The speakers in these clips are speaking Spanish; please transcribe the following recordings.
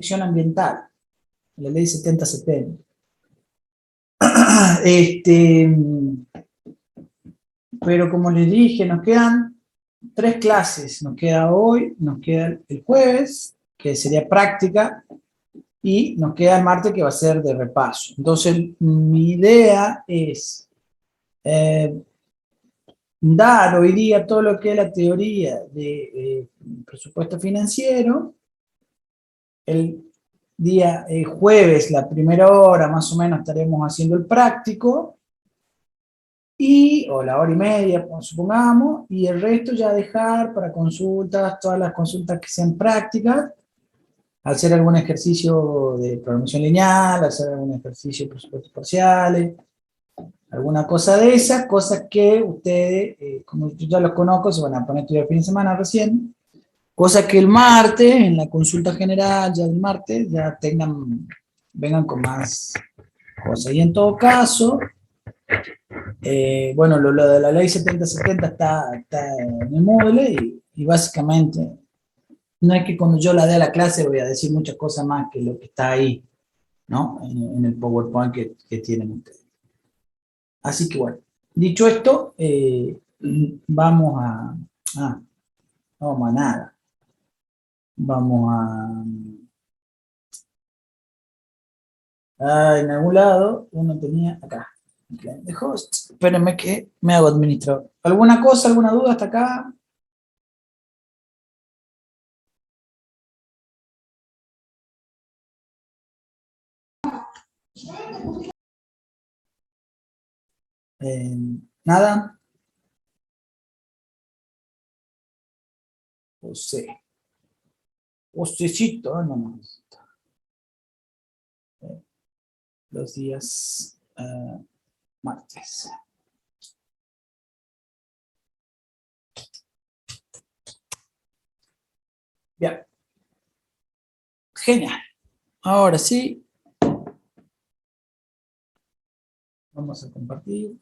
protección ambiental, la ley 7070. Pero como les dije, nos quedan 3 clases. Nos queda hoy, nos queda el jueves, que sería práctica, y nos queda el martes, que va a ser de repaso. Entonces, mi idea es dar hoy día todo lo que es la teoría de presupuesto financiero. El día jueves, la primera hora, más o menos, estaremos haciendo el práctico, o la hora y media, supongamos, y el resto ya dejar para consultas, todas las consultas que sean prácticas, hacer algún ejercicio de programación lineal, hacer algún ejercicio de presupuestos parciales, alguna cosa de esas, cosas que ustedes, como yo ya los conozco, se van a poner a estudiar el fin de semana recién, cosas que el martes, en la consulta general, ya el martes, ya vengan con más cosas. Y en todo caso, bueno, lo de la ley 7070 está en el Moodle, y básicamente no es que cuando yo la dé a la clase voy a decir muchas cosas más que lo que está ahí, ¿no? En el PowerPoint que tienen ustedes. Así que bueno, dicho esto, vamos vamos a nada. Vamos en algún lado, uno tenía acá, de host. Espérenme que me hago administrador. ¿Alguna cosa, alguna duda hasta acá? ¿Nada? José. Josécito, no, no. Los días martes. Bien. Genial. Ahora sí, vamos a compartir.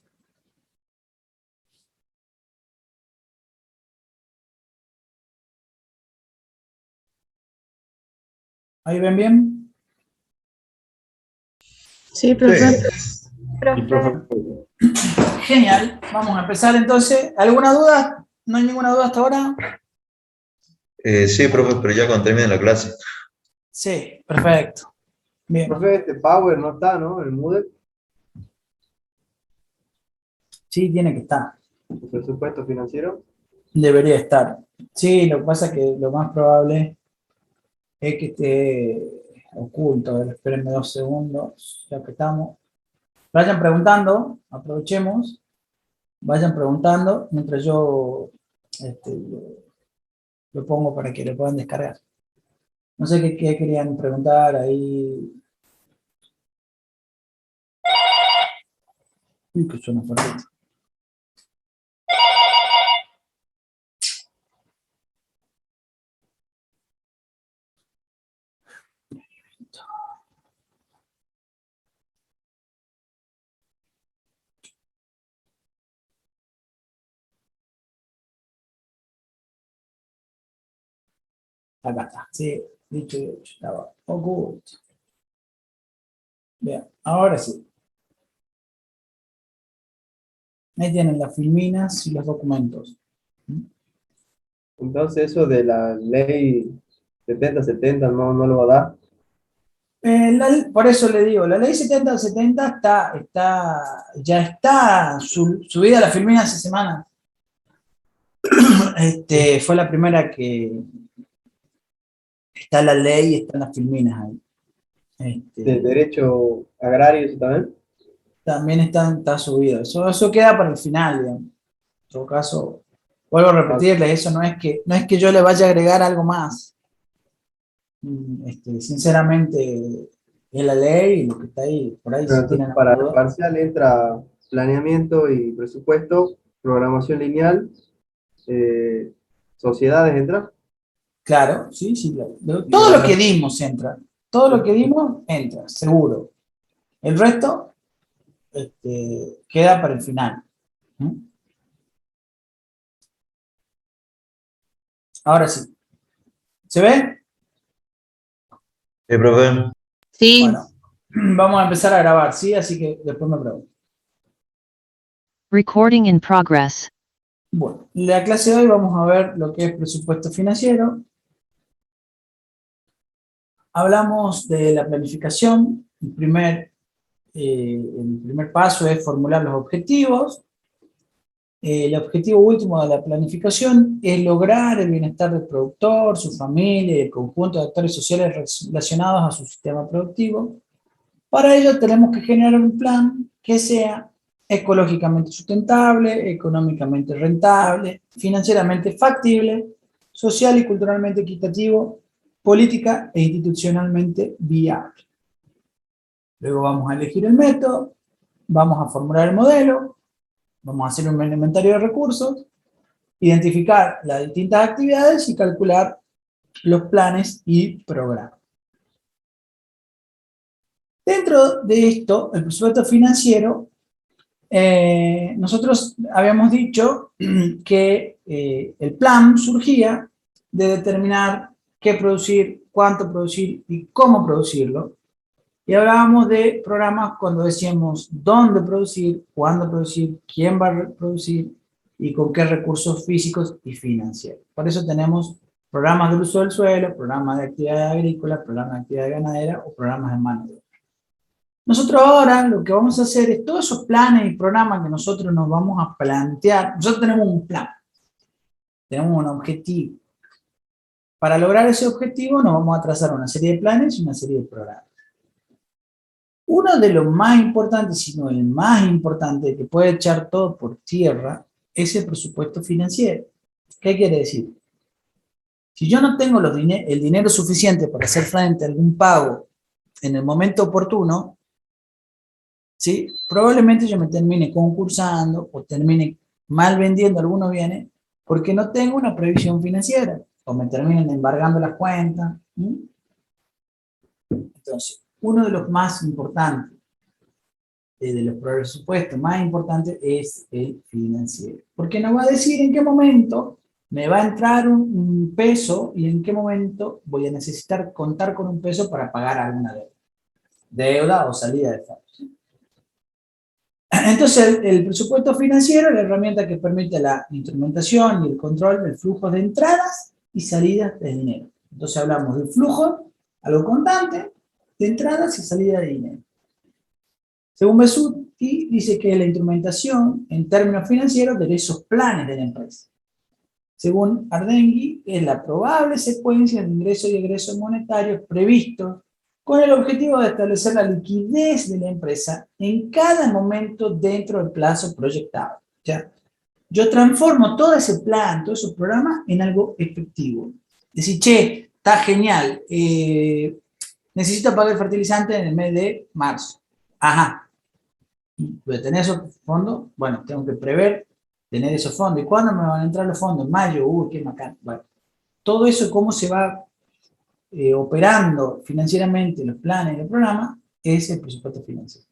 ¿Ahí ven bien? Sí, profe. Y profe, Genial. Vamos a empezar entonces. ¿Alguna duda? ¿No hay ninguna duda hasta ahora? Sí, profe, pero ya cuando termine la clase. Sí, perfecto. Bien. profe, este Power no está, ¿no? El Moodle, Sí, tiene que estar. el presupuesto financiero. Debería estar. Sí, lo que pasa es que lo más probable es que esté oculto. A ver, espérenme 2 segundos, ya que estamos. Vayan preguntando, aprovechemos. Vayan preguntando mientras yo lo pongo para que lo puedan descargar. No sé qué querían preguntar ahí. Uy, que suena fuerte. Acá está. Sí, dicho y hecho. Estaba oculto. Bien, ahora sí. Ahí tienen las filminas y los documentos. Entonces eso de la ley 7070 no lo va a dar. Por eso le digo, la ley 7070 ya está subida a la filmina hace semanas. Fue la primera que está la ley y están las filminas ahí. De derecho agrario eso también. También está subido. Eso queda para el final, digamos. En todo caso, vuelvo a Ah, repetirle, eso no es que yo le vaya a agregar algo más. Sinceramente, es la ley y lo que está ahí, por ahí pero si entonces tienen para alguna el duda. parcial entra planeamiento y presupuesto, programación lineal, eh, sociedades entra. Claro, sí, sí. Y Todo lo que evaluación. dimos entra. Todo lo que dimos entra, seguro. El resto queda para el final. ¿Mm? Ahora sí. ¿Se ve? Profe. Sí, Bueno, vamos a empezar a grabar, ¿sí? Así que después me pregunto. Recording in progress. Bueno, en la clase de hoy vamos a ver lo que es presupuesto financiero. Hablamos de la planificación. El primer paso es formular los objetivos. El objetivo último de la planificación es lograr el bienestar del productor, su familia y el conjunto de actores sociales relacionados a su sistema productivo. Para ello tenemos que generar un plan que sea ecológicamente sustentable, económicamente rentable, financieramente factible, social y culturalmente equitativo, política e institucionalmente viable. Luego vamos a elegir el método, vamos a formular el modelo, vamos a hacer un inventario de recursos, identificar las distintas actividades y calcular los planes y programas. Dentro de esto, el presupuesto financiero, nosotros habíamos dicho que el plan surgía de determinar qué producir, cuánto producir y cómo producirlo. Y hablábamos de programas cuando decíamos dónde producir, cuándo producir, quién va a producir y con qué recursos físicos y financieros. Por eso tenemos programas de uso del suelo, programas de actividad agrícola, programas de actividad ganadera o programas de mano de obra. Nosotros ahora lo que vamos a hacer es todos esos planes y programas que nosotros nos vamos a plantear. Nosotros tenemos un plan, tenemos un objetivo. Para lograr ese objetivo nos vamos a trazar una serie de planes y una serie de programas. Uno de los más importantes, si no el más importante, que puede echar todo por tierra, es el presupuesto financiero. ¿Qué quiere decir? Si yo no tengo el dinero suficiente para hacer frente a algún pago en el momento oportuno, ¿sí? Probablemente yo me termine concursando o termine mal vendiendo algunos bienes porque no tengo una previsión financiera o me terminen embargando las cuentas. Entonces, uno de los más importantes, de los presupuestos más importantes, es el financiero. Porque nos va a decir en qué momento me va a entrar un peso y en qué momento voy a necesitar contar con un peso para pagar alguna deuda o salida de fondos. Entonces, el presupuesto financiero es la herramienta que permite la instrumentación y el control del flujo de entradas y salidas de dinero. Entonces, hablamos del flujo, algo constante, de entradas y salidas de dinero. Según Besutti, dice que es la instrumentación en términos financieros de esos planes de la empresa. Según Ardenghy, es la probable secuencia de ingresos y egresos monetarios previstos con el objetivo de establecer la liquidez de la empresa en cada momento dentro del plazo proyectado. O sea, yo transformo todo ese plan, todo ese programa en algo efectivo. Decir, che, está genial, necesito pagar el fertilizante en el mes de marzo. Ajá. ¿Voy a tener esos fondos? Bueno, tengo que prever tener esos fondos. ¿Y cuándo me van a entrar los fondos? En mayo, qué macán. Bueno, todo eso, cómo se va operando financieramente los planes y los programas, es el presupuesto financiero.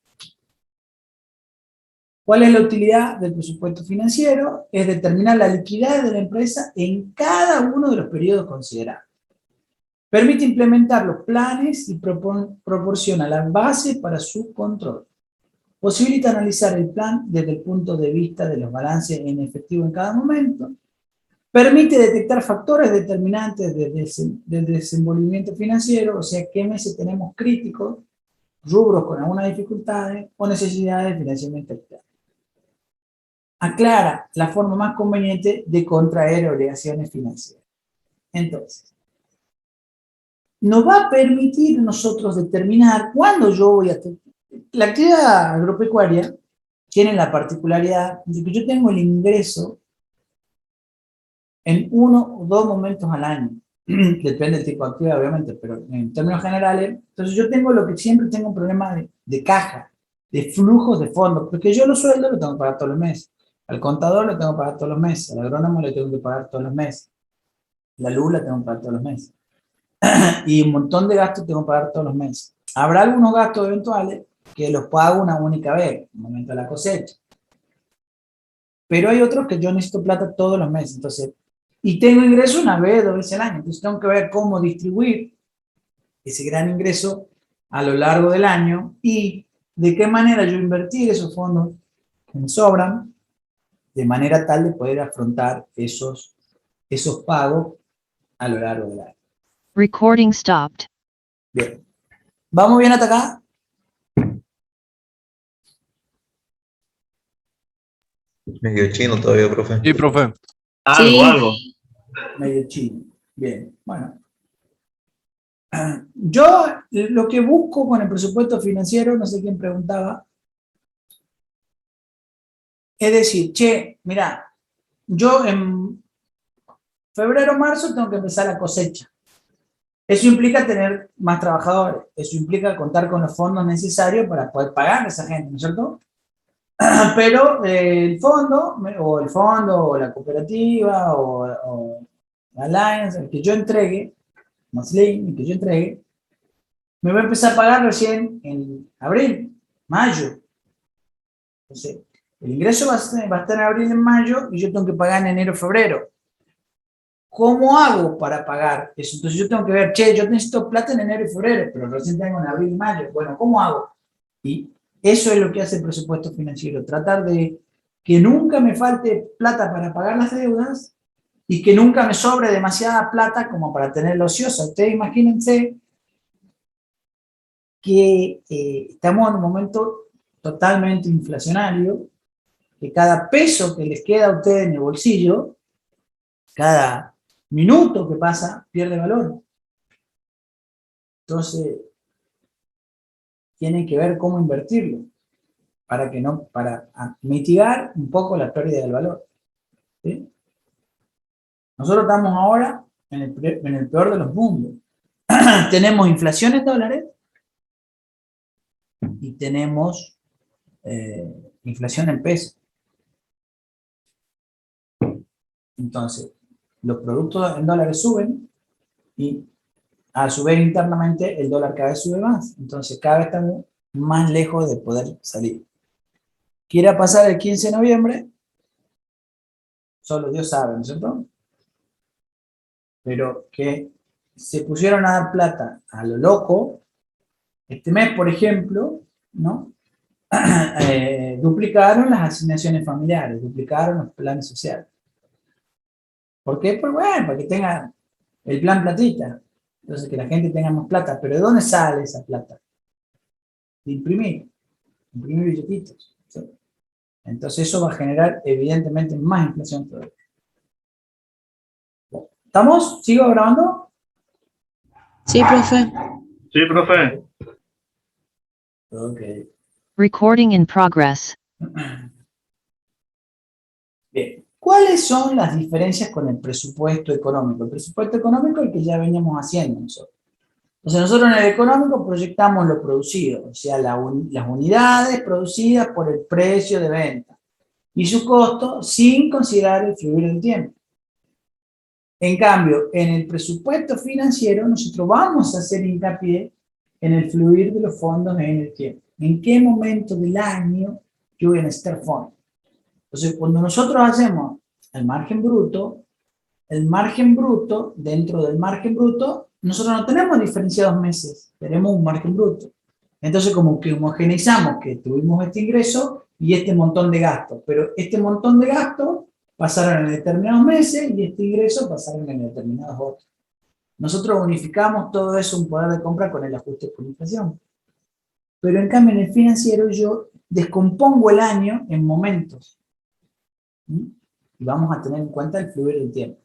¿Cuál es la utilidad del presupuesto financiero? Es determinar la liquidez de la empresa en cada uno de los periodos considerados. Permite implementar los planes y proporciona la base para su control. Posibilita analizar el plan desde el punto de vista de los balances en efectivo en cada momento. Permite detectar factores determinantes del desenvolvimiento financiero, o sea, qué meses tenemos críticos, rubros con algunas dificultades o necesidades de financiamiento externo. Aclara la forma más conveniente de contraer obligaciones financieras. Entonces, nos va a permitir nosotros determinar cuándo yo voy a tener. La actividad agropecuaria tiene la particularidad de que yo tengo el ingreso en uno o dos momentos al año. Depende del tipo de actividad, obviamente, pero en términos generales, entonces yo tengo lo que siempre tengo un problema de caja, de flujos de fondos, porque yo los sueldos los tengo que pagar todos los meses, al contador lo tengo que pagar todos los meses, al agrónomo le tengo que pagar todos los meses, la luz la tengo que pagar todos los meses, y un montón de gastos tengo que pagar todos los meses. Habrá algunos gastos eventuales que los pago una única vez, en el momento de la cosecha, pero hay otros que yo necesito plata todos los meses, entonces, y tengo ingreso una vez, dos veces al año, entonces tengo que ver cómo distribuir ese gran ingreso a lo largo del año y de qué manera yo invertir esos fondos que me sobran de manera tal de poder afrontar esos pagos a lo largo del año. Recording stopped. Bien. ¿Vamos bien hasta acá? Medio chino todavía, profe. Sí, profe. Algo. Medio chino. Bien, bueno. Yo lo que busco con el presupuesto financiero, no sé quién preguntaba, es decir, che, mira, yo en febrero o marzo tengo que empezar la cosecha. Eso implica tener más trabajadores, eso implica contar con los fondos necesarios para poder pagar a esa gente, ¿no es cierto? Pero el fondo, o la cooperativa, o la Alliance, el que yo entregue, Moslin, el que yo entregue, me va a empezar a pagar recién en abril, mayo. Entonces, el ingreso va a estar en abril, en mayo, y yo tengo que pagar en enero, febrero. ¿Cómo hago para pagar eso? Entonces yo tengo que ver, che, yo necesito plata en enero y febrero, pero recién tengo en abril y mayo. Bueno, ¿cómo hago? Y eso es lo que hace el presupuesto financiero, tratar de que nunca me falte plata para pagar las deudas y que nunca me sobre demasiada plata como para tenerla ociosa. Ustedes imagínense que estamos en un momento totalmente inflacionario, que cada peso que les queda a ustedes en el bolsillo, cada minuto que pasa, pierde valor. Entonces, tienen que ver cómo invertirlo para mitigar un poco la pérdida del valor. ¿Sí? Nosotros estamos ahora en el peor de los mundos. Tenemos inflación en dólares y tenemos inflación en pesos. Entonces, los productos en dólares suben y a su vez internamente el dólar cada vez sube más. Entonces, cada vez estamos más lejos de poder salir. Quiera pasar el 15 de noviembre, solo Dios sabe, ¿no es cierto? Pero que se pusieron a dar plata a lo loco, este mes, por ejemplo, ¿no? Duplicaron las asignaciones familiares, duplicaron los planes sociales. ¿Por qué? Pues bueno, para que tenga el plan platita. Entonces, que la gente tenga más plata. ¿Pero de dónde sale esa plata? De imprimir billetitos. ¿Sí? Entonces, eso va a generar, evidentemente, más inflación todavía. ¿Estamos? ¿Sigo grabando? Sí, profe. Sí, profe. Ok. Recording in progress. Bien. ¿Cuáles son las diferencias con el presupuesto económico? El presupuesto económico es el que ya veníamos haciendo nosotros. Entonces nosotros en el económico proyectamos lo producido, o sea, las unidades producidas por el precio de venta y su costo sin considerar el fluir del tiempo. En cambio, en el presupuesto financiero nosotros vamos a hacer hincapié en el fluir de los fondos en el tiempo. ¿En qué momento del año yo voy a necesitar fondos? Entonces, cuando nosotros hacemos el margen bruto, dentro del margen bruto, nosotros no tenemos diferenciados meses, tenemos un margen bruto. Entonces, como que homogeneizamos que tuvimos este ingreso y este montón de gastos, pero este montón de gastos pasaron en determinados meses y este ingreso pasaron en determinados otros. Nosotros unificamos todo eso, un poder de compra con el ajuste por inflación. Pero en cambio, en el financiero yo descompongo el año en momentos. Y vamos a tener en cuenta el fluir del tiempo.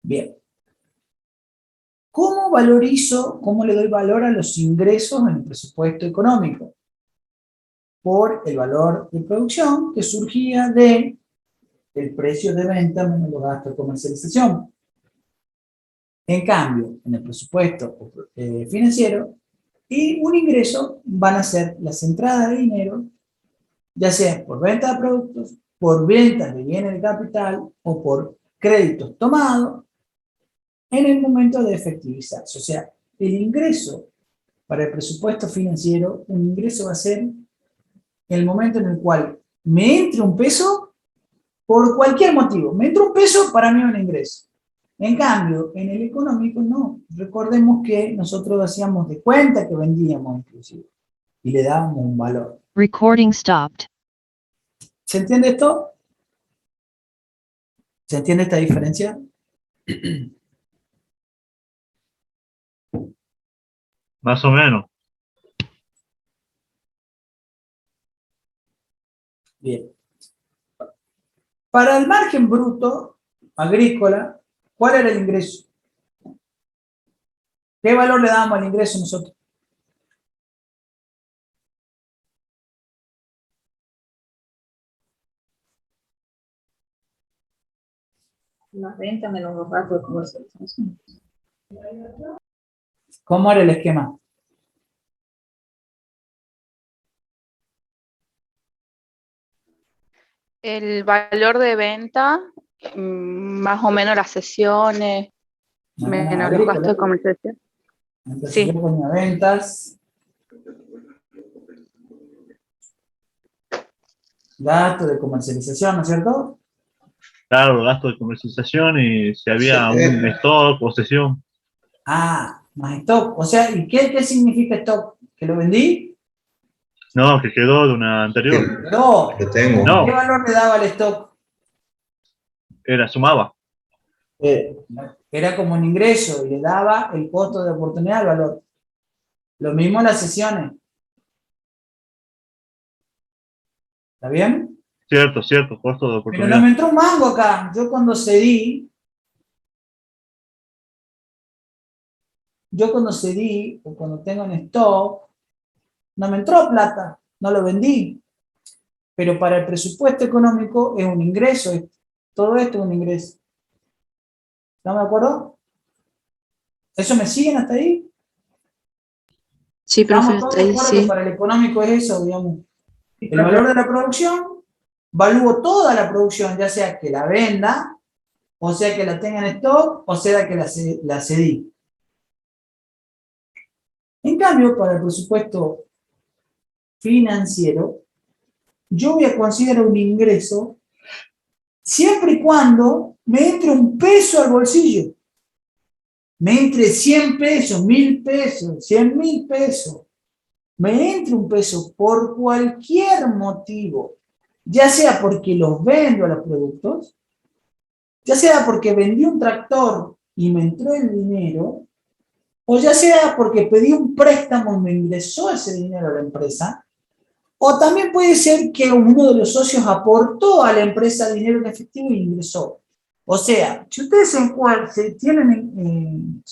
Bien. ¿Cómo le doy valor a los ingresos en el presupuesto económico? Por el valor de producción que surgía del precio de venta menos los gastos de comercialización. En cambio, en el presupuesto financiero, y un ingreso van a ser las entradas de dinero, ya sea por venta de productos, por ventas de bienes de capital o por créditos tomados en el momento de efectivizarse. O sea, el ingreso para el presupuesto financiero, un ingreso va a ser el momento en el cual me entre un peso por cualquier motivo. Me entra un peso, para mí es un ingreso. En cambio, en el económico no. Recordemos que nosotros hacíamos de cuenta que vendíamos inclusive y le dábamos un valor. Recording stopped. ¿Se entiende esto? ¿Se entiende esta diferencia? Más o menos. Bien. Para el margen bruto agrícola, ¿cuál era el ingreso? ¿Qué valor le dábamos al ingreso nosotros? Las ventas menos los gastos de comercialización. ¿Cómo era el esquema? El valor de venta, más o menos las sesiones, menos los Agrícola. gastos de comercialización. Entonces Sí. yo ponía ventas, gasto de comercialización, ¿no es cierto? Claro, los gastos de comercialización y si había un stock o sesión. Ah, más stock. O sea, ¿y qué significa stock? ¿Que lo vendí? No, que quedó de una anterior. No. Lo tengo. No. ¿Qué valor le daba al stock? Sumaba. Era como un ingreso y le daba el costo de oportunidad al valor. Lo mismo en las sesiones. ¿Está bien? Cierto, costo de Pero oportunidad. no me entró un mango acá. Yo cuando cedí, o cuando tengo en stock, no me entró plata, no lo vendí. Pero para el presupuesto económico es un ingreso. Todo esto es un ingreso. ¿Estamos de acuerdo? ¿Eso me siguen hasta ahí? Sí, profe, Estamos todos hasta de ahí acuerdo que sí. para el económico es eso, digamos. El valor de la producción, valúo toda la producción, ya sea que la venda, o sea que la tenga en stock, o sea que la cedí. En cambio, para el presupuesto financiero, yo voy a considerar un ingreso siempre y cuando me entre un peso al bolsillo. Me entre 100 pesos, 1000 pesos, 100.000 pesos. Me entre un peso por cualquier motivo, ya sea porque los vendo a los productos, ya sea porque vendí un tractor y me entró el dinero, o ya sea porque pedí un préstamo y me ingresó ese dinero a la empresa, o también puede ser que uno de los socios aportó a la empresa dinero en efectivo y ingresó. O sea, si ustedes se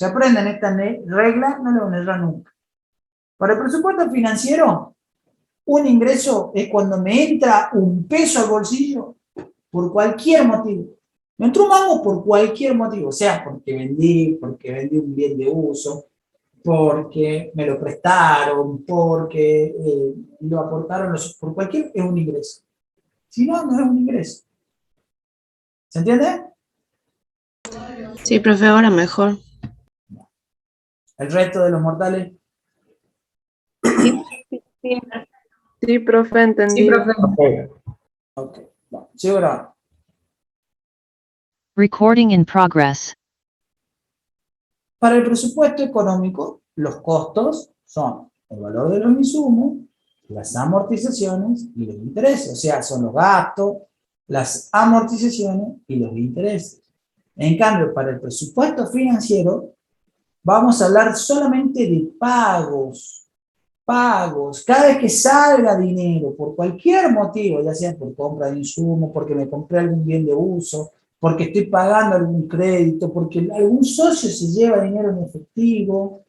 aprenden esta regla, no le van a errar nunca. Para el presupuesto financiero, un ingreso es cuando me entra un peso al bolsillo por cualquier motivo. Me entró un mango por cualquier motivo, o sea, porque vendí un bien de uso, porque me lo prestaron, porque lo aportaron, por cualquier, es un ingreso. Si no, no es un ingreso. ¿Se entiende? Sí, profe, ahora mejor. El resto de los mortales. Sí, profe, entendí. Ok, bueno, sigo grabando. Recording in progress. Para el presupuesto económico, los costos son el valor de los insumos, las amortizaciones y los intereses. O sea, son los gastos, las amortizaciones y los intereses. En cambio, para el presupuesto financiero, vamos a hablar solamente de pagos. Pagos. Cada vez que salga dinero, por cualquier motivo, ya sea por compra de insumos, porque me compré algún bien de uso, porque estoy pagando algún crédito, porque algún socio se lleva dinero en efectivo,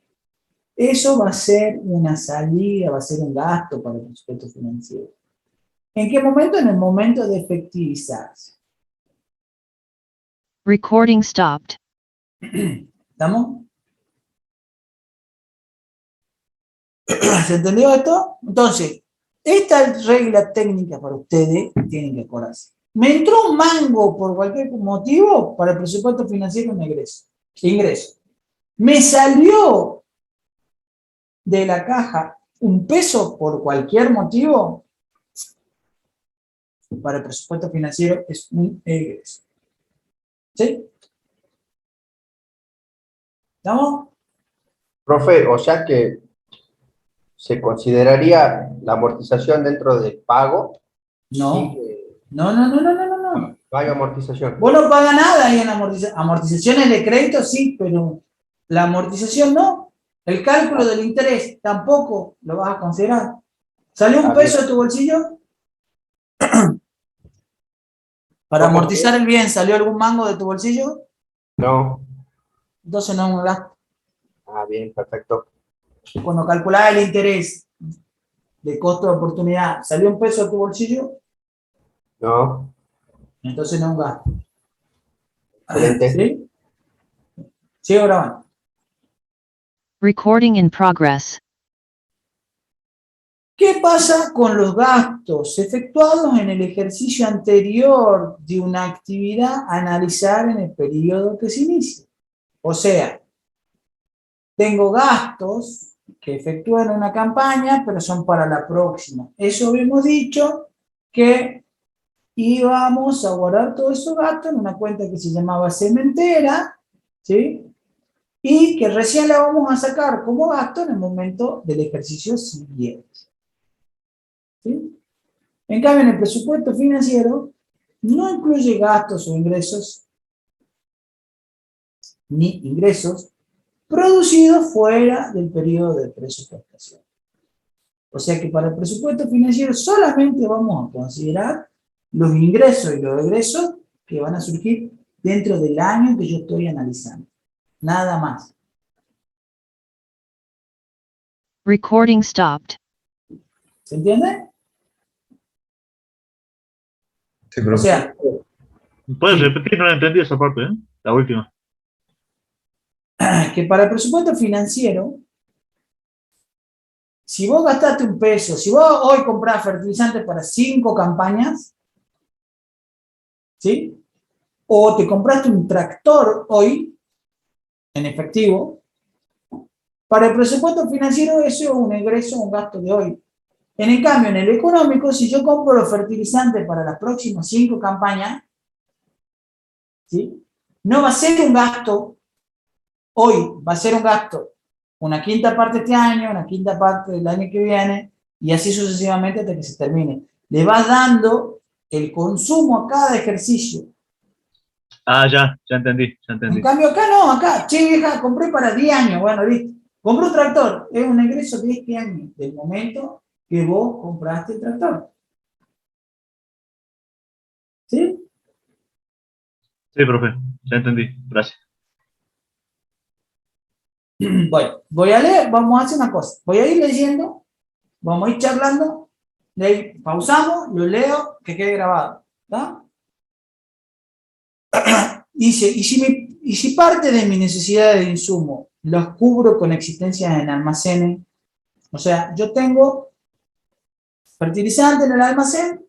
eso va a ser una salida, va a ser un gasto para el presupuesto financiero. ¿En qué momento? En el momento de efectivizarse. Recording stopped. ¿Estamos? ¿Se entendió esto? Entonces, esta regla técnica para ustedes tienen que acordarse. Me entró un mango por cualquier motivo, para el presupuesto financiero un ingreso. Me salió de la caja un peso por cualquier motivo, para el presupuesto financiero es un egreso. ¿Sí? ¿Estamos? Profe, o sea que se consideraría la amortización dentro del pago. No. Sí, No, no, no, no, no, no, no. no hay amortización. Vos no pagas nada ahí en amortizaciones de crédito, sí, pero la amortización no. El cálculo del interés tampoco lo vas a considerar. ¿Salió un peso de tu bolsillo? Para ¿Cómo amortizar el bien, ¿salió algún mango de tu bolsillo? No. Entonces no es un gasto. Ah, bien, perfecto. Cuando calculás el interés de costo de oportunidad, ¿salió un peso de tu bolsillo? No. Entonces no es un gasto. Excelente. ¿Sí? Sigo grabando. Recording in progress. ¿Qué pasa con los gastos efectuados en el ejercicio anterior de una actividad a analizar en el periodo que se inicia? O sea, tengo gastos que efectúan en una campaña, pero son para la próxima. Eso habíamos dicho que íbamos a guardar todos esos gastos en una cuenta que se llamaba cementera, ¿sí? Y que recién la vamos a sacar como gasto en el momento del ejercicio siguiente. ¿Sí? En cambio, en el presupuesto financiero no incluye gastos o ingresos, ni ingresos producidos fuera del periodo de presupuestación. O sea que para el presupuesto financiero solamente vamos a considerar los ingresos y los egresos que van a surgir dentro del año que yo estoy analizando. Nada más. Recording stopped. ¿Se entiende? Sí, O profe. sea, ¿Puedes Sí. repetir? No la entendí esa parte, ¿eh? La última. que para el presupuesto financiero, si vos gastaste un peso, si vos hoy comprás fertilizantes para 5 campañas, ¿sí? O te compraste un tractor hoy, en efectivo, para el presupuesto financiero eso es un ingreso o un gasto de hoy. En el cambio, en el económico, si yo compro los fertilizantes para las próximas 5 campañas, ¿sí? No va a ser un gasto hoy, va a ser un gasto una quinta parte este año, una quinta parte del año que viene, y así sucesivamente hasta que se termine. Le vas dando el consumo a cada ejercicio. Ah, ya entendí, ya En entendí. cambio acá no, acá, che vieja, compré para 10 años, bueno, listo. Compré un tractor, es un ingreso de este año, del momento que vos compraste el tractor. ¿Sí? Sí, profe, ya entendí. Gracias. Bueno, voy a leer, vamos a hacer una cosa. Voy a ir leyendo, vamos a ir charlando, de ahí pausamos, lo leo, que quede grabado. ¿Está? Dice, y si parte de mis necesidades de insumo los cubro con existencias en almacenes, o sea, yo tengo fertilizante en el almacén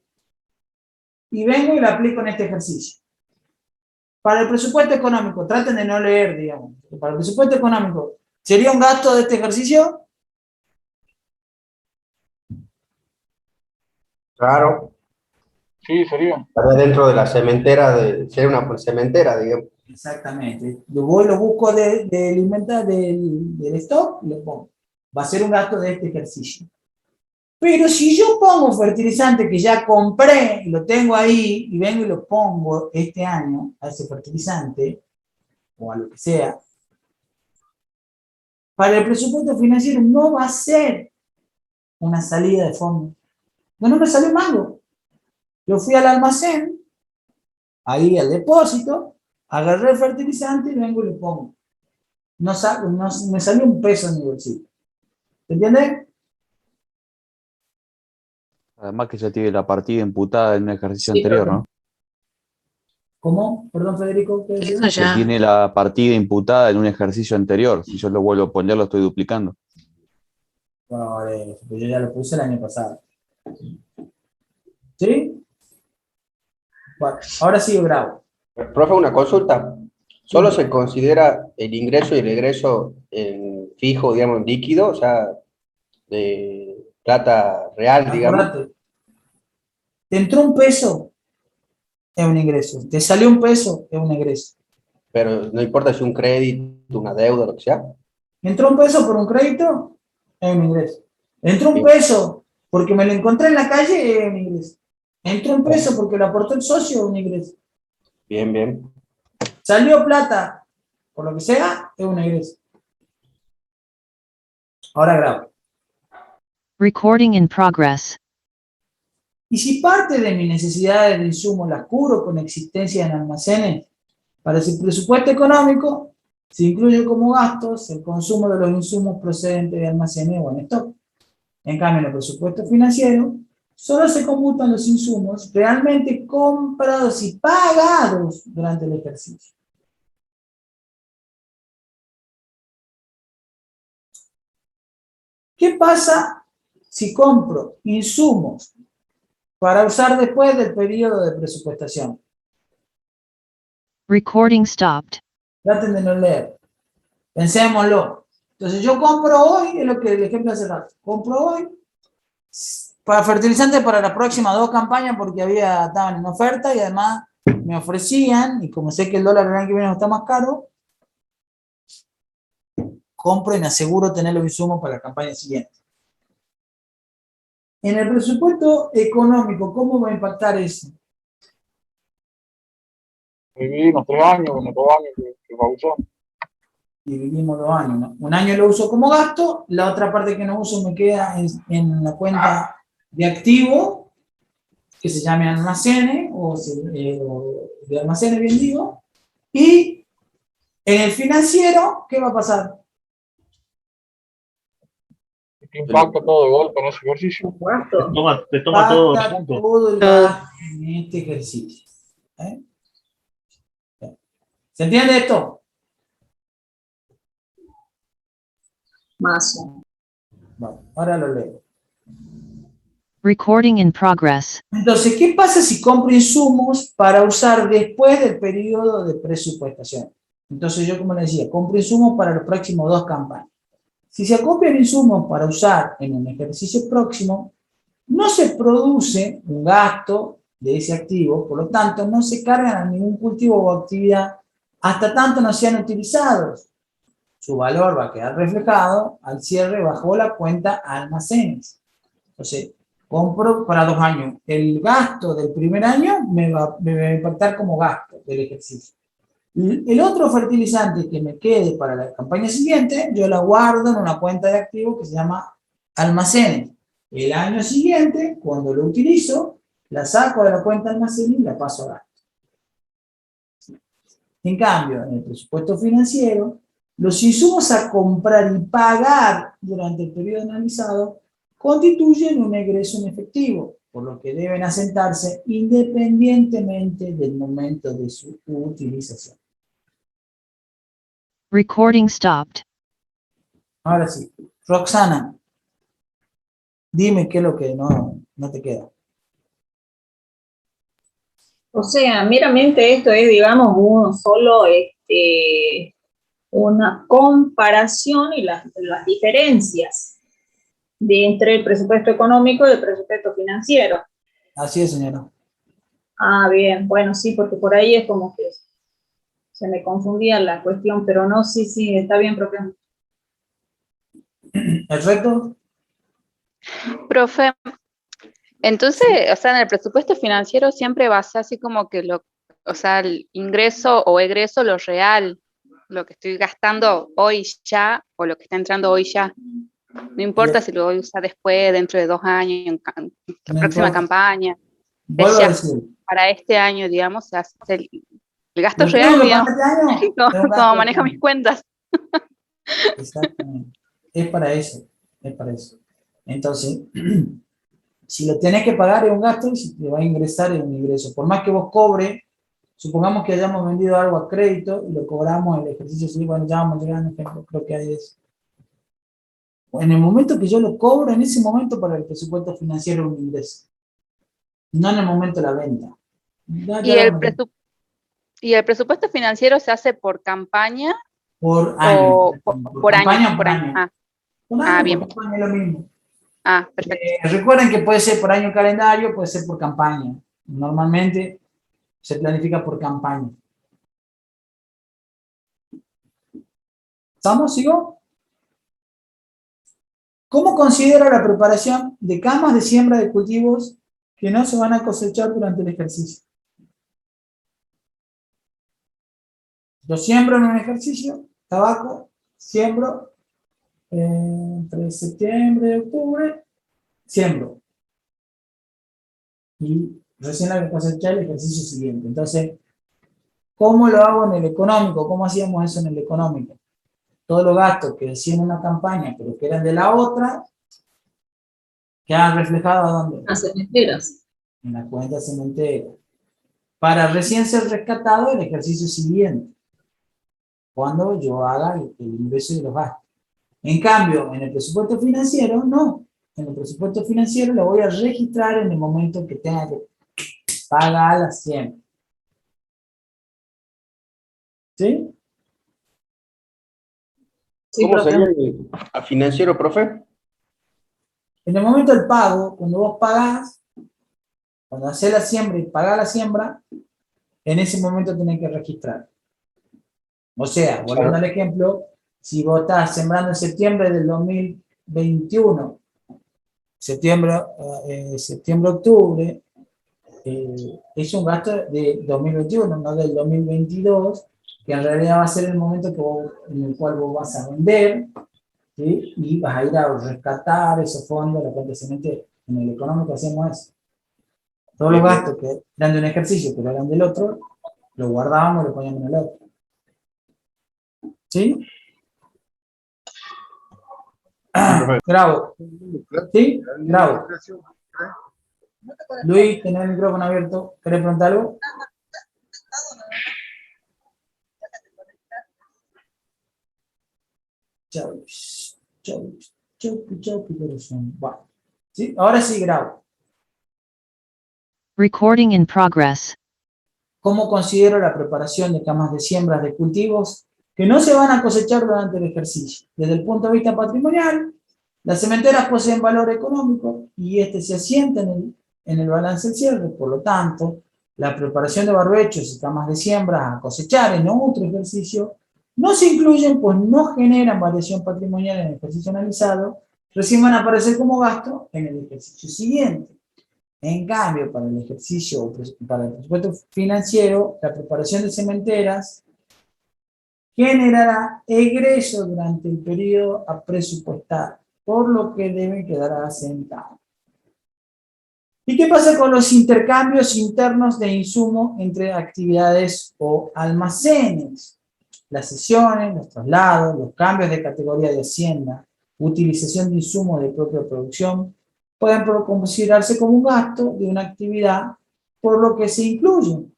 y vengo y lo aplico en este ejercicio. Para el presupuesto económico, traten de no leer, digamos, para el presupuesto económico, ¿sería un gasto de este ejercicio? Claro. Sí, sería. Está dentro de la cementera, de ser una cementera, digamos. Exactamente. Yo voy, lo busco del inventario, del stock, y lo pongo. Va a ser un gasto de este ejercicio. Pero si yo pongo fertilizante que ya compré y lo tengo ahí y vengo y lo pongo este año a ese fertilizante o a lo que sea, para el presupuesto financiero no va a ser una salida de fondo. No me salió mango. Yo fui al almacén, ahí al depósito, agarré el fertilizante y vengo y lo pongo. No me salió un peso en mi bolsillo. ¿Se entiende? Además que ya tiene la partida imputada en un ejercicio Sí, anterior, profe. ¿no? ¿Cómo? Perdón, Federico, ¿qué decías? Eso Que ya. tiene la partida imputada en un ejercicio anterior. Si yo lo vuelvo a poner, lo estoy duplicando. Bueno, yo ya lo puse el año pasado. ¿Sí? Bueno, ahora sí yo grabo. Profe, una consulta. ¿Solo se considera el ingreso y el egreso en fijo, digamos, en líquido, o sea, de plata real, digamos? Acordate, te entró un peso, es un ingreso. Te salió un peso, es un egreso. Pero no importa si un crédito, una deuda, lo que sea. Entró un peso por un crédito, es un ingreso. Entró un Bien. peso porque me lo encontré en la calle, es un ingreso. Entró un peso porque lo aportó el socio, es un ingreso. Bien, bien. Salió plata, por lo que sea, es un ingreso. Ahora grabo. Recording in progress. Y si parte de mis necesidades de insumos las cubro con existencia en almacenes, para ese presupuesto económico se incluye como gastos el consumo de los insumos procedentes de almacenes o en stock. En cambio, en el presupuesto financiero, solo se computan los insumos realmente comprados y pagados durante el ejercicio. ¿Qué pasa si compro insumos para usar después del periodo de presupuestación? Recording stopped. Traten de no leer. Pensémoslo. Entonces yo compro hoy, es lo que el ejemplo hace rato. Compro hoy para fertilizantes para las próximas 2 campañas porque estaban en oferta y además me ofrecían, y como sé que el dólar el año que viene está más caro, compro y me aseguro tener los insumos para la campaña siguiente. En el presupuesto económico, ¿cómo va a impactar eso? Dividimos 3 años, con los 2 años que va a usar. Dividimos 2 años, ¿no? Un año lo uso como gasto, la otra parte que no uso me queda en la cuenta de activo, que se llame almacenes, o de almacenes, bien digo, y en el financiero, ¿qué va a pasar? ¿Qué impacta todo de golpe en ese ejercicio? Gasto. Te toma todo Impacta junto. todo el gasto en este ejercicio. ¿Eh? ¿Se entiende esto? Más. Bueno, ahora lo leo. Recording in progress. Entonces, ¿qué pasa si compro insumos para usar después del periodo de presupuestación? Entonces, yo, como les decía, compro insumos para los próximos 2 campañas. Si se acopian insumos para usar en un ejercicio próximo, no se produce un gasto de ese activo, por lo tanto, no se cargan a ningún cultivo o actividad hasta tanto no sean utilizados. Su valor va a quedar reflejado al cierre bajo la cuenta almacenes. Entonces, compro para 2 años. El gasto del primer año me va a impactar como gasto del ejercicio. El otro fertilizante que me quede para la campaña siguiente, yo la guardo en una cuenta de activos que se llama almacenes. El año siguiente, cuando lo utilizo, la saco de la cuenta almacenes y la paso a gasto. En cambio, en el presupuesto financiero, los insumos a comprar y pagar durante el periodo analizado constituyen un egreso en efectivo, por lo que deben asentarse independientemente del momento de su utilización. Recording stopped. Ahora sí, Roxana, dime qué es lo que no te queda. O sea, meramente esto es, digamos, una comparación y las diferencias entre el presupuesto económico y el presupuesto financiero. Así es, señora. Ah, bien, bueno, sí, porque por ahí es como que se me confundía la cuestión, pero no, sí, está bien, profe. ¿El reto? Profe, entonces, o sea, en el presupuesto financiero siempre va a ser así como que o sea, el ingreso o egreso, lo real, lo que estoy gastando hoy ya o lo que está entrando hoy ya. No importa si lo voy a usar después, dentro de 2 años, en la No próxima importa. campaña. Vuelvo a Ya decir. para este año, digamos, se hace el gasto Lo que tengo real, que digamos, pagar este año es un como gasto manejo de mis cuentas. Exactamente. Es para eso. Es para eso. Entonces, si lo tenés que pagar es un gasto y si te va a ingresar es un ingreso. Por más que vos cobres, supongamos que hayamos vendido algo a crédito y lo cobramos en el ejercicio civil, bueno, ya vamos llegando, ejemplo, creo que hay eso. En el momento que yo lo cobro, en ese momento para el presupuesto financiero es un ingreso. No en el momento de la venta. Y y el presupuesto financiero se hace por campaña por año. o por año, Campaña por por año. año. Ah, Por año, bien. por campaña es lo mismo. Perfecto. Recuerden que puede ser por año calendario, puede ser por campaña. Normalmente se planifica por campaña. ¿Estamos? ¿Sigo? ¿Cómo considera la preparación de camas de siembra de cultivos que no se van a cosechar durante el ejercicio? Yo siembro en un ejercicio, tabaco, siembro entre septiembre y octubre, siembro. Y recién hay que cosechar el ejercicio siguiente. Entonces, ¿cómo lo hago en el económico? ¿Cómo hacíamos eso en el económico? Todos los gastos que hacían una campaña, pero que eran de la otra, quedan reflejados ¿a dónde? Las cementeras. En la cuenta cementera. Para recién ser rescatado el ejercicio siguiente, cuando yo haga el ingreso y los gastos. En cambio, en el presupuesto financiero, no. En el presupuesto financiero lo voy a registrar en el momento que tenga que pagar la siembra. ¿Sí? Sí, ¿Cómo profe. sería el financiero, profe? En el momento del pago, cuando vos pagás, cuando haces la siembra y pagás la siembra, en ese momento tenés que registrar. O sea, volviendo al ejemplo, si vos estás sembrando en septiembre del 2021, septiembre-octubre, es un gasto de 2021, no del 2022, que en realidad va a ser el momento en el cual vos vas a vender, ¿sí? Y vas a ir a rescatar esos fondos, la cuenta cementera. En el económico hacemos eso. Todos los gastos que eran de un ejercicio, pero eran del otro, lo guardábamos y lo poníamos en el otro. ¿Sí? Grabo. ¿Sí? Grabo. Luis, tenés el micrófono abierto. ¿Querés preguntar algo? Chau, chau, chau, corazón. Bueno. ¿Sí? Ahora sí grabo. Recording in progress. ¿Cómo considero la preparación de camas de siembras de cultivos que no se van a cosechar durante el ejercicio? Desde el punto de vista patrimonial, las cementeras poseen valor económico y este se asienta en el balance del cierre. Por lo tanto, la preparación de barbechos y camas de siembra a cosechar en otro ejercicio no se incluyen, pues no generan variación patrimonial en el ejercicio analizado, recién van a aparecer como gasto en el ejercicio siguiente. En cambio, para el ejercicio, para el presupuesto financiero, la preparación de cementeras generará egreso durante el periodo a presupuestar, por lo que deben quedar asentados. ¿Y qué pasa con los intercambios internos de insumo entre actividades o almacenes? Las cesiones, los traslados, los cambios de categoría de hacienda, utilización de insumos de propia producción, pueden considerarse como un gasto de una actividad, por lo que se incluyen.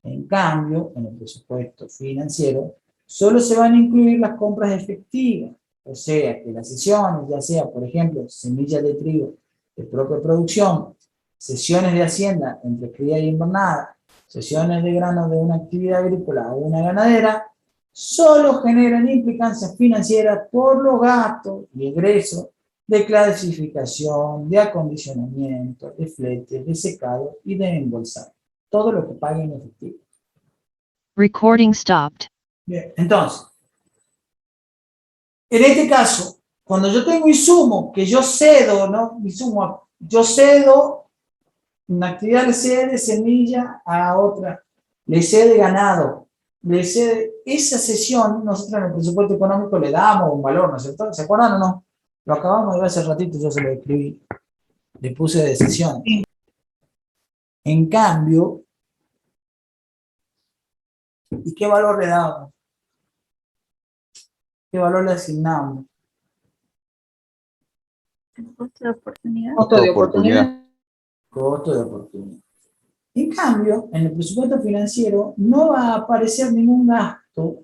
En cambio, en el presupuesto financiero, solo se van a incluir las compras efectivas, o sea, que las cesiones, ya sea, por ejemplo, semillas de trigo de propia producción, cesiones de hacienda entre cría y invernada, cesiones de granos de una actividad agrícola o una ganadera, solo generan implicancias financieras por los gastos y egresos de clasificación, de acondicionamiento, de flete, de secado y de embolsado. Todo lo que pague en efectivo. Recording stopped. Bien, entonces, en este caso, cuando yo tengo insumo que yo cedo, ¿no? Insumo, yo cedo, una actividad le cede semilla a otra, le cede ganado, le cede, esa cesión, nosotros en el presupuesto económico le damos un valor, ¿no es cierto? ¿Se acuerdan o no? Lo acabamos de ver hace ratito, yo se lo escribí, le puse de cesión. En cambio, ¿y qué valor le damos? ¿Qué valor le asignamos? Costo de oportunidad. Costo de oportunidad. Costo de oportunidad. En cambio, en el presupuesto financiero no va a aparecer ningún gasto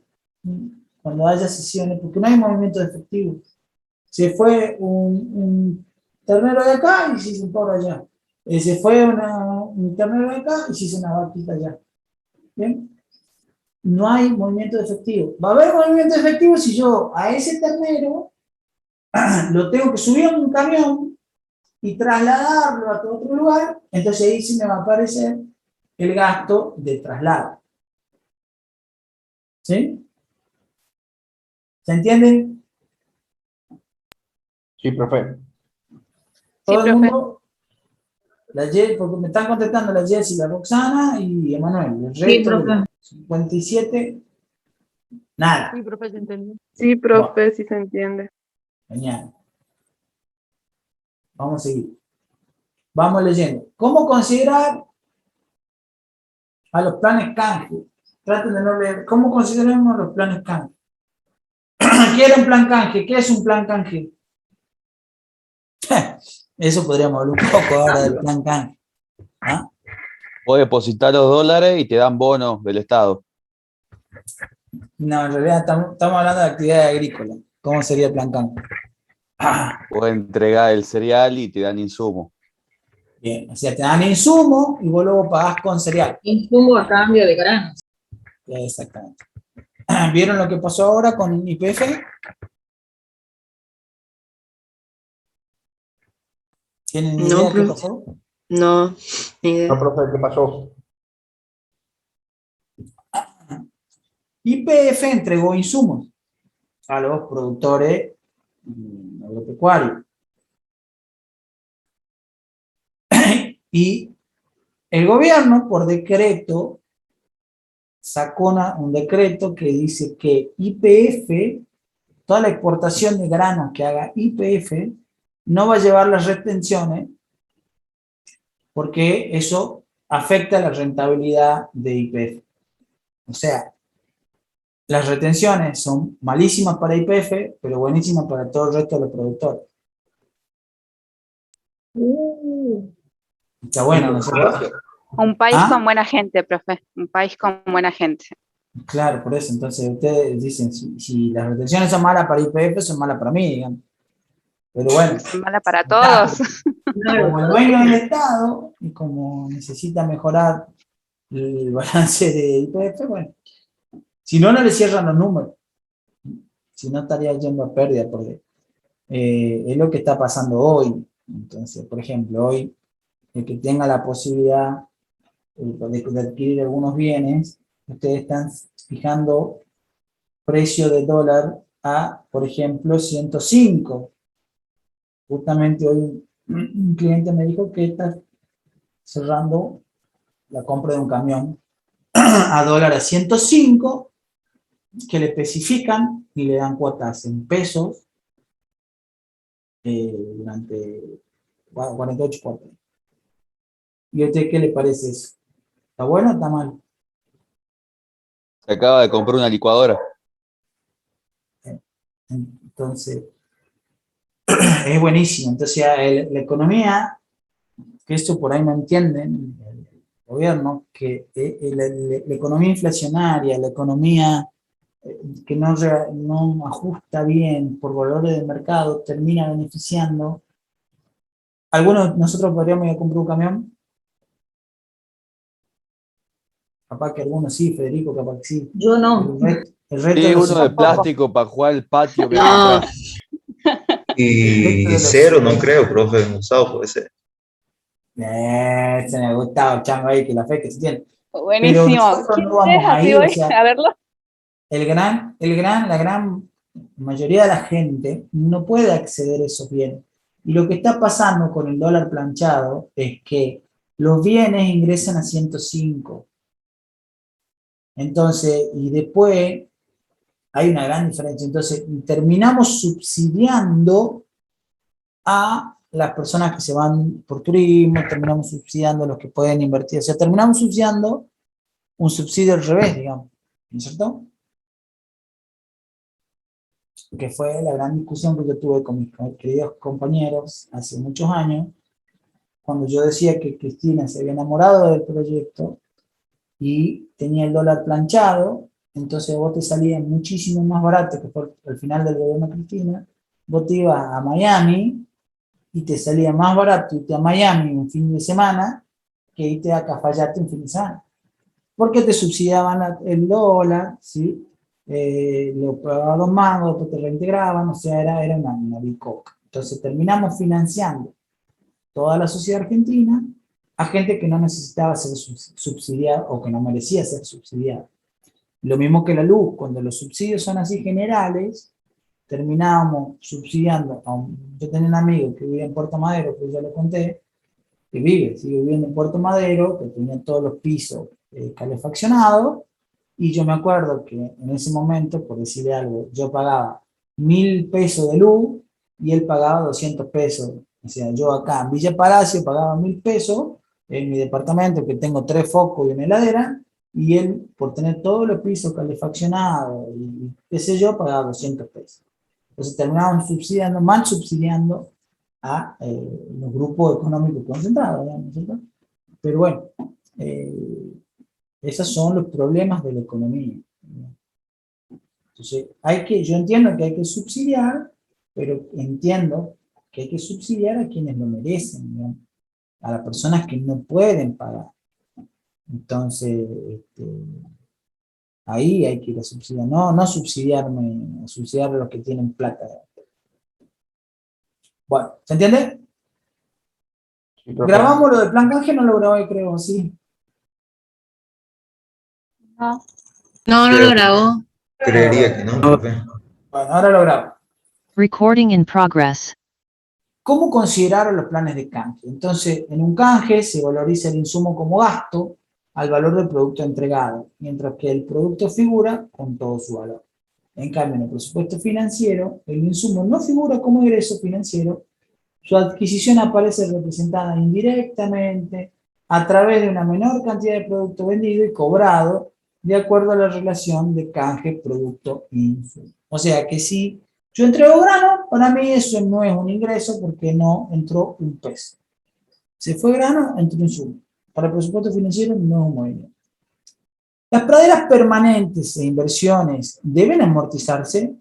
cuando haya sesiones, porque no hay movimiento de efectivo. Se fue un ternero de acá y se hizo un toro allá. Se fue un ternero de acá y se hizo una vaquita allá. ¿Bien? No hay movimiento de efectivo. Va a haber movimiento de efectivo si yo a ese ternero lo tengo que subir a un camión y trasladarlo a otro lugar, entonces ahí sí me va a aparecer el gasto de traslado. ¿Sí? ¿Se entiende? Sí, profe. Todo el profe. mundo, porque me están contestando la Jessy, la Roxana y Emanuel. El Sí, resto de profe. los 57, nada. Sí, profe, se entiende. Sí, profe, sí se entiende. Genial. Vamos a seguir. Vamos leyendo. ¿Cómo considerar a los planes canje? Traten de no leer. ¿Cómo consideramos los planes canje? ¿Qué era un plan canje? ¿Qué es un plan canje? Eso podríamos hablar un poco ahora del plan canje. ¿Ah? Puedes depositar los dólares y te dan bonos del Estado. No, en realidad estamos hablando de actividad agrícola. ¿Cómo sería el plan canje? Puedes entregar el cereal y te dan insumo. Bien, o sea, te dan insumo y vos luego pagás con cereal. Insumo a cambio de granos. Exactamente. ¿Vieron lo que pasó ahora con YPF? ¿Tienen idea No, de qué profe. pasó? No, ni idea. No, profe, ¿qué pasó? YPF entregó insumos a los productores agropecuarios. Y el gobierno, por decreto, sacó un decreto que dice que YPF, toda la exportación de granos que haga YPF, no va a llevar las retenciones porque eso afecta la rentabilidad de YPF. O sea, las retenciones son malísimas para YPF, pero buenísimas para todo el resto de los productores. Está bueno, ¿no es cierto? Un país ¿Ah? con buena gente, profe. Un país con buena gente. Claro, por eso. Entonces ustedes dicen, si las retenciones son malas para YPF, son malas para mí, digamos. Pero bueno, Es mala para todos. como el dueño del Estado y como necesita mejorar el balance de YPF, bueno, si no, no le cierran los números. Si no, estaría yendo a pérdida, porque es lo que está pasando hoy. Entonces, por ejemplo, hoy, el que tenga la posibilidad de adquirir algunos bienes, ustedes están fijando precio de dólar a, por ejemplo, 105. Justamente hoy un cliente me dijo que está cerrando la compra de un camión a dólar a 105, que le especifican y le dan cuotas en pesos durante 48 cuotas. ¿Y a usted qué le parece eso? ¿Está bueno o está mal? Se acaba de comprar una licuadora. Entonces, es buenísimo. Entonces, la economía, que esto por ahí no entienden, el gobierno, que la economía inflacionaria, la economía que no ajusta bien por valores de mercado, termina beneficiando. Algunos, nosotros podríamos ir a comprar un camión. Capaz que algunos sí, Federico, capaz que sí. Yo no. El resto Sí, de los uno de plástico para jugar al patio. Que No. Y cero, no creo, profe, usado puede ser. Se me ha gustado, chango, ahí, que la fe que se tiene. Pero Buenísimo. nosotros ¿Quién no vamos es a así ir, o hoy? sea, A verlo. la gran mayoría de la gente no puede acceder a esos bienes. Y lo que está pasando con el dólar planchado es que los bienes ingresan a 105. Entonces, y después hay una gran diferencia. Entonces, terminamos subsidiando a las personas que se van por turismo, terminamos subsidiando a los que pueden invertir. O sea, terminamos subsidiando un subsidio al revés, digamos. ¿No es cierto? Que fue la gran discusión que yo tuve con mis queridos compañeros hace muchos años, cuando yo decía que Cristina se había enamorado del proyecto y tenía el dólar planchado, entonces vos te salía muchísimo más barato que por el final del gobierno de Cristina, vos te ibas a Miami y te salía más barato irte a Miami un fin de semana que irte a Cafayate un fin de semana, porque te subsidiaban el dólar, ¿sí? Lo pagaban los mangos, después te reintegraban, o sea, era una bicoca. Entonces terminamos financiando toda la sociedad argentina a gente que no necesitaba ser subsidiada o que no merecía ser subsidiada. Lo mismo que la luz, cuando los subsidios son así generales, terminábamos subsidiando. Yo tenía un amigo que vivía en Puerto Madero, que ya lo conté, sigue viviendo en Puerto Madero, que tenía todos los pisos calefaccionados, y yo me acuerdo que en ese momento, por decirle algo, yo pagaba 1.000 pesos de luz y él pagaba 200 pesos. O sea, yo acá en Villa Palacio pagaba 1.000 pesos en mi departamento, que tengo 3 focos y una heladera, y él, por tener todos los pisos calefaccionados y qué sé yo, pagaba 200 pesos. Entonces terminaban subsidiando, mal subsidiando a los grupos económicos concentrados, ¿no? ¿Cierto? Pero bueno, esos son los problemas de la economía. Entonces, yo entiendo que hay que subsidiar, pero entiendo que hay que subsidiar a quienes lo merecen, ¿no? A las personas que no pueden pagar. Entonces, ahí hay que ir a subsidiar, no subsidiar a los que tienen plata. Bueno, ¿se entiende? Sí, profe. Grabamos lo del plan canje, no lo grabé, creo, sí. No. No, no lo grabó. Creería que no, profe. Bueno, ahora lo grabo. Recording in progress. ¿Cómo consideraron los planes de canje? Entonces, en un canje se valoriza el insumo como gasto al valor del producto entregado, mientras que el producto figura con todo su valor. En cambio, en el presupuesto financiero, el insumo no figura como ingreso financiero, su adquisición aparece representada indirectamente a través de una menor cantidad de producto vendido y cobrado de acuerdo a la relación de canje producto-insumo. O sea que si yo entrego grano, para mí eso no es un ingreso porque no entró un peso. Se fue grano, entró insumo. Para el presupuesto financiero no es un movimiento. Las praderas permanentes e inversiones deben amortizarse.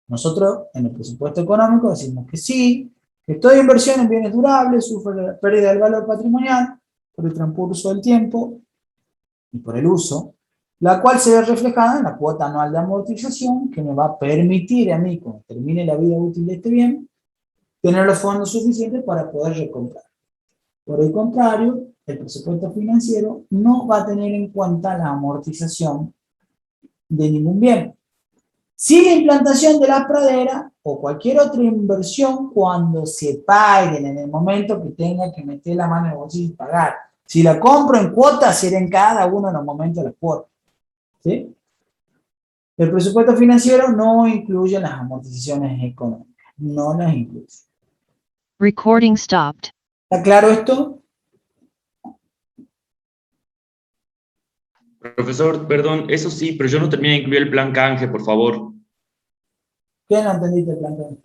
Nosotros en el presupuesto económico decimos que sí, que toda inversión en bienes durables sufre la pérdida del valor patrimonial por el transcurso del tiempo y por el uso, la cual se ve reflejada en la cuota anual de amortización que me va a permitir a mí, cuando termine la vida útil de este bien, tener los fondos suficientes para poder recomprar. Por el contrario, el presupuesto financiero no va a tener en cuenta la amortización de ningún bien. Si la implantación de la pradera o cualquier otra inversión cuando se paguen en el momento que tenga que meter la mano en el bolsillo y pagar. Si la compro en cuotas, será en cada uno de los momentos de la cuota. ¿Sí? El presupuesto financiero no incluye las amortizaciones económicas. No las incluye. Recording stopped. ¿Está claro esto? Profesor, perdón, eso sí, pero yo no terminé de incluir el plan canje, por favor. ¿Qué no entendiste el plan? O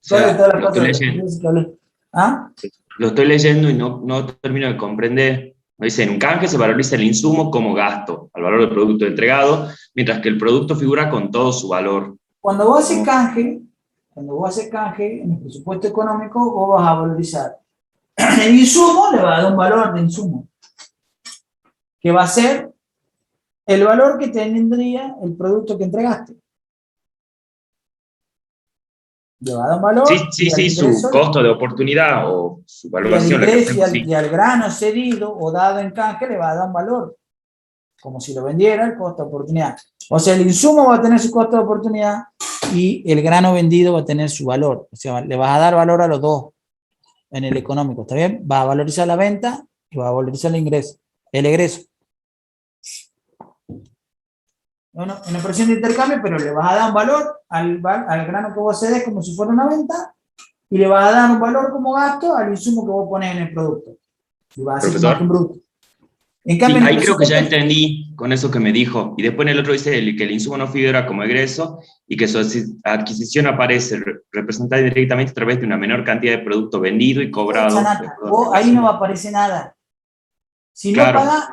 sea, lo estoy leyendo. ¿Ah? Lo estoy leyendo y no termino de comprender. Dice, en un canje se valoriza el insumo como gasto, al valor del producto entregado, mientras que el producto figura con todo su valor. Cuando vos haces canje, en el presupuesto económico, vos vas a valorizar el insumo, le va a dar un valor de insumo, que va a ser el valor que tendría el producto que entregaste. Le va a dar un valor. Sí, su costo de oportunidad o su valoración. Y al grano cedido o dado en canje le va a dar un valor, como si lo vendiera el costo de oportunidad. O sea, el insumo va a tener su costo de oportunidad y el grano vendido va a tener su valor. O sea, le vas a dar valor a los dos en el económico, ¿está bien? Va a valorizar la venta y va a valorizar el egreso. Una operación de intercambio, pero le vas a dar un valor al grano que vos cedes como si fuera una venta y le vas a dar un valor como gasto al insumo que vos pones en el producto. Y vas a hacer margen bruto. En cambio, sí, ahí creo que ya entendí con eso que me dijo. Y después en el otro dice que el insumo no figura como egreso y que su adquisición aparece representada directamente a través de una menor cantidad de producto vendido y cobrado. Ahí no aparece nada. Si claro. no pagas,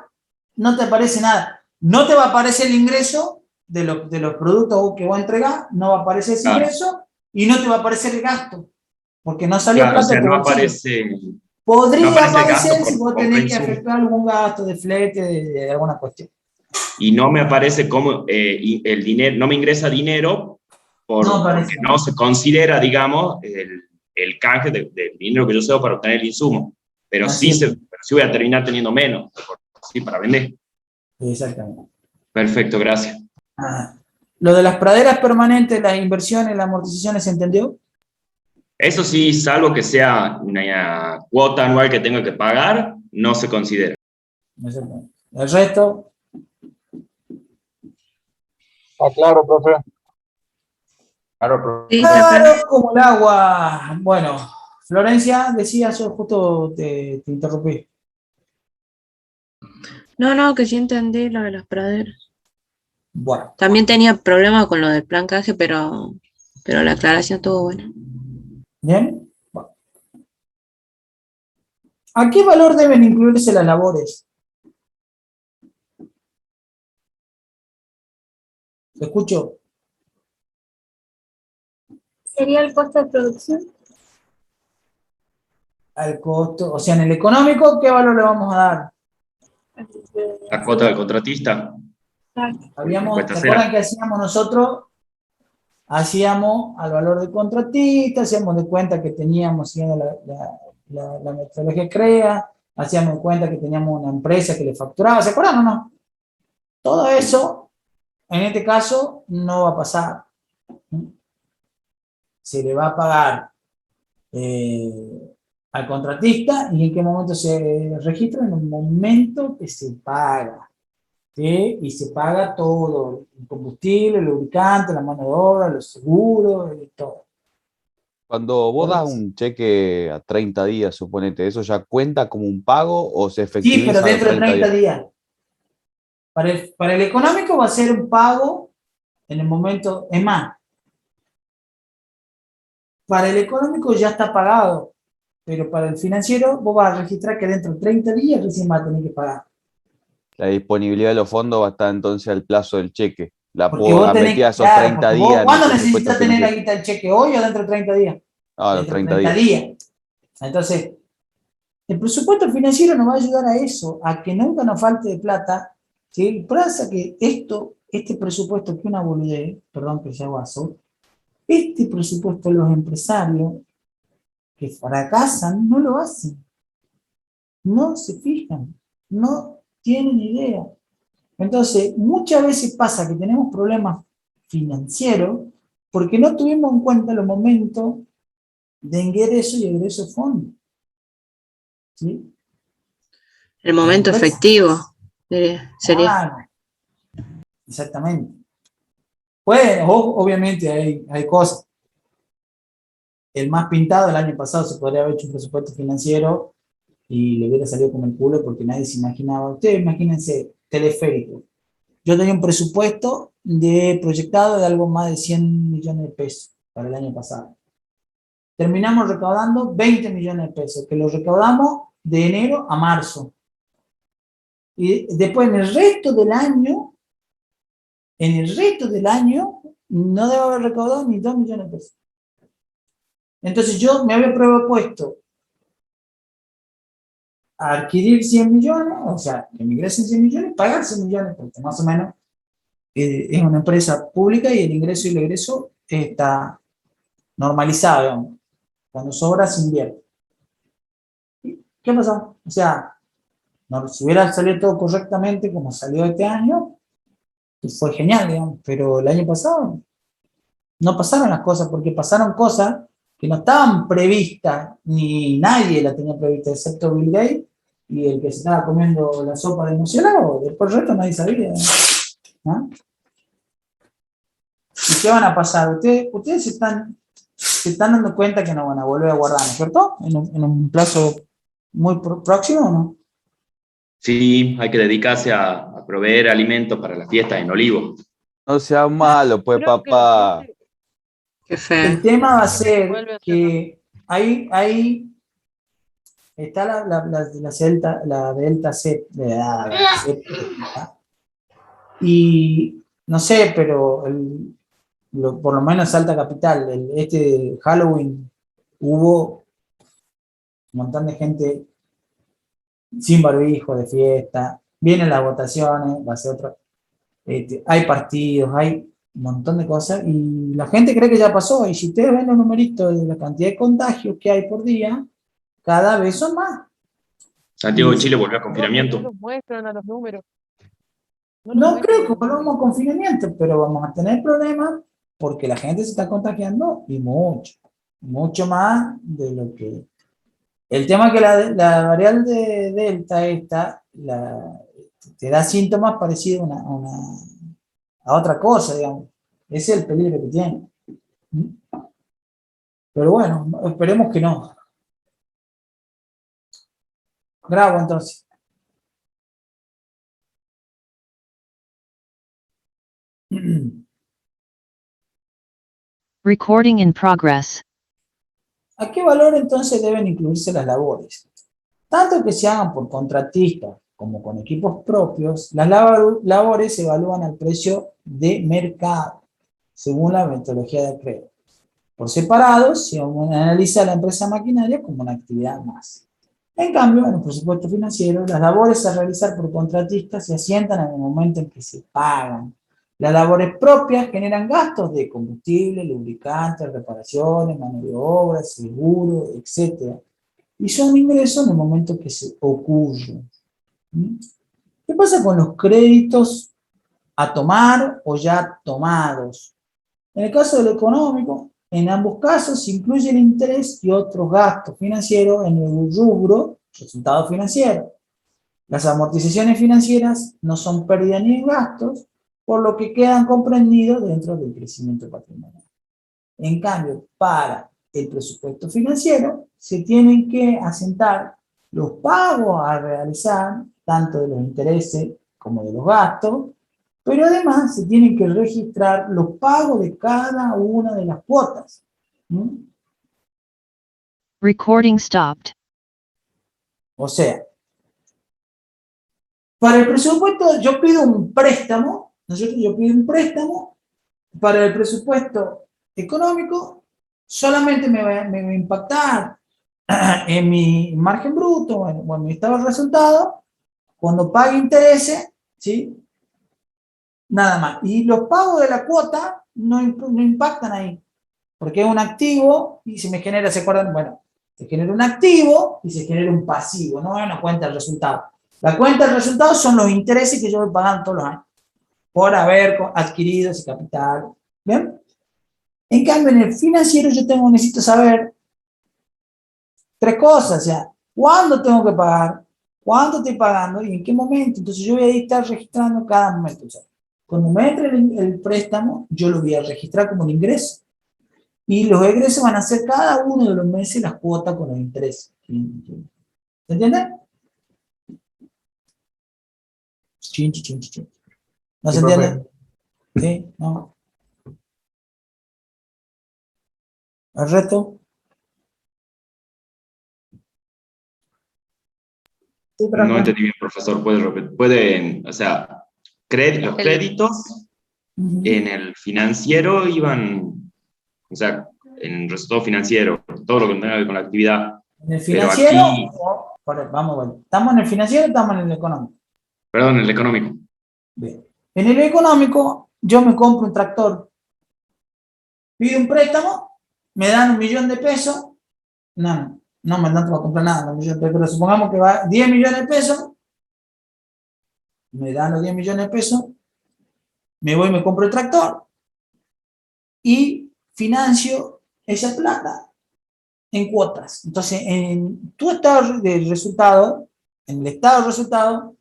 no te aparece nada. No te va a aparecer el ingreso de los productos que vos entregás, no va a aparecer ese ingreso y no te va a aparecer el gasto, porque no salió plata. O sea, no aparece. Podría aparecer si vos tenés que efectuar algún gasto de flete, de alguna cuestión. Y no me aparece como el dinero, no me ingresa dinero porque no se considera, digamos, el canje del dinero que yo cedo para obtener el insumo. Pero sí voy a terminar teniendo menos, sí, para vender. Exactamente. Perfecto, gracias. Lo de las praderas permanentes, las inversiones, las amortizaciones, ¿se entendió? Eso sí, salvo que sea una cuota anual que tengo que pagar, no se considera. El resto, Está claro, profe. Claro, profe. Sí, claro como el agua. Bueno, Florencia, decías, yo justo te interrumpí. No, que sí entendí lo de las praderas. Bueno, También tenía problemas con lo del plancaje, pero la aclaración estuvo buena. ¿bien? Bueno. ¿A qué valor deben incluirse las labores? ¿Lo escucho? ¿Sería el costo de producción? Al costo, o sea, en el económico, ¿qué valor le vamos a dar? La cuota del contratista. ¿Te acuerdan que hacíamos nosotros? Hacíamos al valor del contratista, hacíamos de cuenta que teníamos, siguiendo la metodología CREA, hacíamos de cuenta que teníamos una empresa que le facturaba, ¿se acuerdan o no? Todo eso, en este caso, no va a pasar. Se le va a pagar al contratista, y en qué momento se registra, en el momento que se paga. ¿Sí? Y se paga todo, el combustible, el lubricante, la mano de obra, los seguros y todo. Cuando vos das un cheque a 30 días, suponete, ¿eso ya cuenta como un pago o se efectiviza? Sí, pero a los dentro de 30 días. Para el económico va a ser un pago en el momento, es más, para el económico ya está pagado, pero para el financiero vos vas a registrar que dentro de 30 días recién vas a tener que pagar. La disponibilidad de los fondos va a estar entonces al plazo del cheque. La Porque puedo vos tenés, meter a esos claro, 30 porque días. vos, ¿cuándo en el presupuesto necesitas tener la financiero. guita del cheque? ¿Hoy o dentro de 30 días? Ah, los Dentro de 30 días. Entonces, el presupuesto financiero nos va a ayudar a eso, a que nunca nos falte de plata. ¿Sí? Pasa que este presupuesto, que una boludez, perdón que sea guaso, este presupuesto los empresarios que fracasan no lo hacen, no se fijan, no tienen idea. Entonces, muchas veces pasa que tenemos problemas financieros porque no tuvimos en cuenta los momentos de ingreso y egreso de fondos. ¿Sí? El momento efectivo sería. Claro, exactamente. Bueno, obviamente hay cosas. El más pintado el año pasado se podría haber hecho un presupuesto financiero y le hubiera salido como el culo porque nadie se imaginaba. Ustedes imagínense, teleférico. Yo tenía un presupuesto proyectado de algo más de 100 millones de pesos para el año pasado. Terminamos recaudando 20 millones de pesos, que los recaudamos de enero a marzo. Y después en el resto del año, no debo haber recaudado ni 2 millones de pesos. Entonces yo me había propuesto adquirir 100 millones, o sea, que me ingresen 100 millones, pagar 100 millones, porque más o menos es una empresa pública y el ingreso y el egreso está normalizado, digamos. Cuando sobra se invierte. ¿Qué pasó? O sea, no, si hubiera salido todo correctamente como salió este año, pues fue genial, digamos, pero el año pasado no pasaron las cosas, porque pasaron cosas que no estaban previstas, ni nadie la tenía prevista, excepto Bill Gates y el que se estaba comiendo la sopa de emocionado. Después el resto nadie sabía. ¿No? ¿Y qué van a pasar? Ustedes se están dando cuenta que no van a volver a guardar, ¿no es cierto? En un plazo muy próximo, ¿o no? Sí, hay que dedicarse a proveer alimentos para la fiesta en Olivo. No sea malo, pues, papá. Qué feo. El tema va a ser que ahí está la Delta Z, y no sé, pero por lo menos Salta Capital, este Halloween hubo un montón de gente sin barbijo de fiesta, vienen las votaciones, va a ser otro, hay partidos, hay un montón de cosas, y la gente cree que ya pasó, y si ustedes ven los numeritos de la cantidad de contagios que hay por día, cada vez son más. Santiago de Chile volvió a confinamiento. No nos muestran a los números. No creo que volvamos a confinamiento, pero vamos a tener problemas porque la gente se está contagiando y mucho más de lo que... El tema es que la variable de Delta te da síntomas parecidos a otra cosa, digamos. Ese es el peligro que tiene. Pero bueno, esperemos que no. Grabo entonces. Recording in progress. ¿A qué valor entonces deben incluirse las labores? Tanto que se hagan por contratistas como con equipos propios, las labores se evalúan al precio de mercado, según la metodología de acreedor. Por separado, se analiza la empresa maquinaria como una actividad más. En cambio, en el presupuesto financiero, las labores a realizar por contratistas se asientan en el momento en que se pagan. Las labores propias generan gastos de combustible, lubricantes, reparaciones, mano de obra, seguro, etc. Y son ingresos en el momento que se ocurren. ¿Qué pasa con los créditos a tomar o ya tomados? En el caso del económico, en ambos casos se incluye el interés y otros gastos financieros en el rubro resultado financiero. Las amortizaciones financieras no son pérdida ni gastos, por lo que quedan comprendidos dentro del crecimiento patrimonial. En cambio, para el presupuesto financiero, se tienen que asentar los pagos a realizar, tanto de los intereses como de los gastos, pero además se tienen que registrar los pagos de cada una de las cuotas. Recording stopped. O sea, para el presupuesto yo pido un préstamo, ¿no es cierto? Yo pido un préstamo para el presupuesto económico, solamente me va a impactar en mi margen bruto o en mi estado de resultado, cuando pague intereses, ¿sí? Nada más. Y los pagos de la cuota no impactan ahí, porque es un activo y se me genera, ¿se acuerdan? Bueno, se genera un activo y se genera un pasivo, no es una cuenta de resultados. La cuenta de resultados son los intereses que yo voy pagando todos los años por haber adquirido ese capital. ¿Bien? En cambio, en el financiero yo necesito saber tres cosas, o sea, cuándo tengo que pagar, cuánto estoy pagando y en qué momento. Entonces yo voy a estar registrando cada momento. O sea, cuando me entre el préstamo, yo lo voy a registrar como un ingreso. Y los egresos van a ser cada uno de los meses las cuotas con los intereses. ¿Se entiende? ¿No se entiende? ¿Sí? ¿No? ¿El reto? No entendí bien, profesor. ¿Puede repetir? Pueden, o sea, los créditos en el financiero iban, o sea, en el resultado financiero, todo lo que tenga que ver con la actividad. En el financiero, pero aquí, vamos a ver, ¿estamos en el financiero o estamos en el económico? Perdón, en el económico. Bien. En el económico, yo me compro un tractor, pido un préstamo, me dan 1 millón de pesos, no me dan para comprar nada, 1 millón de pesos, pero supongamos que va 10 millones de pesos, me dan los 10 millones de pesos, me voy y me compro el tractor y financio esa plata en cuotas. Entonces, en tu estado de resultado, en el estado de resultado,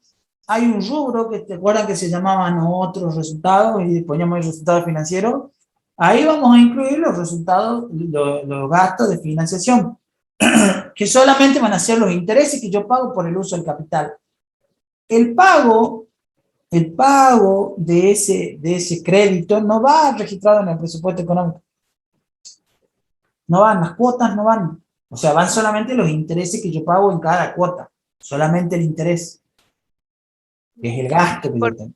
hay un rubro que te acuerdan que se llamaban otros resultados y poníamos el resultado financiero. Ahí vamos a incluir los resultados, los gastos de financiación, que solamente van a ser los intereses que yo pago por el uso del capital. El pago de ese crédito no va registrado en el presupuesto económico. No van, las cuotas no van. O sea, van solamente los intereses que yo pago en cada cuota. Solamente el interés. Que es el gasto que yo tengo.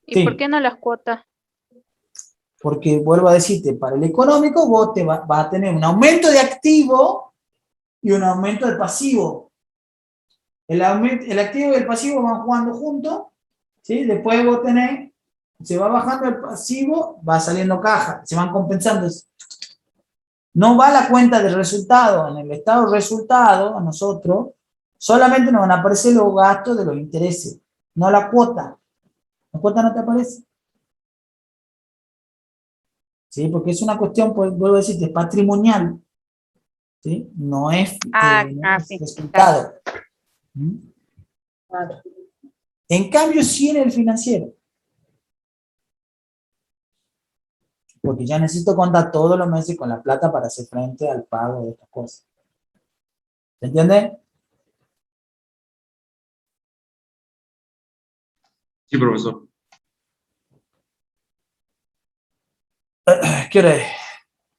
¿Y sí. por qué no las cuotas? Porque, vuelvo a decirte, para el económico vos vas a tener un aumento de activo y un aumento de pasivo. El activo y el pasivo van jugando juntos, ¿sí? Después vos tenés, se va bajando el pasivo, va saliendo caja, se van compensando. No va la cuenta de resultado. En el estado de resultado, a nosotros, solamente nos van a aparecer los gastos de los intereses, no la cuota. ¿La cuota no te aparece? ¿Sí? Porque es una cuestión, pues, vuelvo a decirte, patrimonial. ¿Sí? No es, no es Sí. resultado. ¿Mm? En cambio, sí en el financiero. Porque ya necesito contar todos los meses con la plata para hacer frente al pago de estas cosas. ¿Se entiende? Sí, profesor. ¿Qué hora es?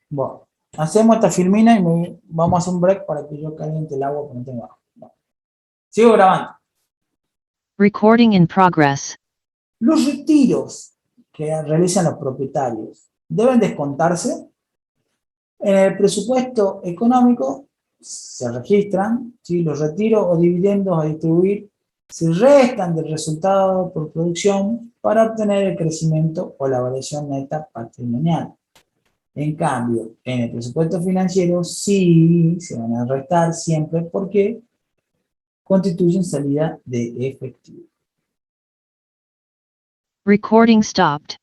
Bueno, hacemos esta filmina y vamos a hacer un break para que yo caliente el agua porque no tengo agua. Bueno. Sigo grabando. Recording in progress. Los retiros que realizan los propietarios deben descontarse. En el presupuesto económico se registran, ¿sí? Los retiros o dividendos a distribuir se restan del resultado por producción para obtener el crecimiento o la variación neta patrimonial. En cambio, en el presupuesto financiero sí se van a restar siempre porque constituyen salida de efectivo. Recording stopped.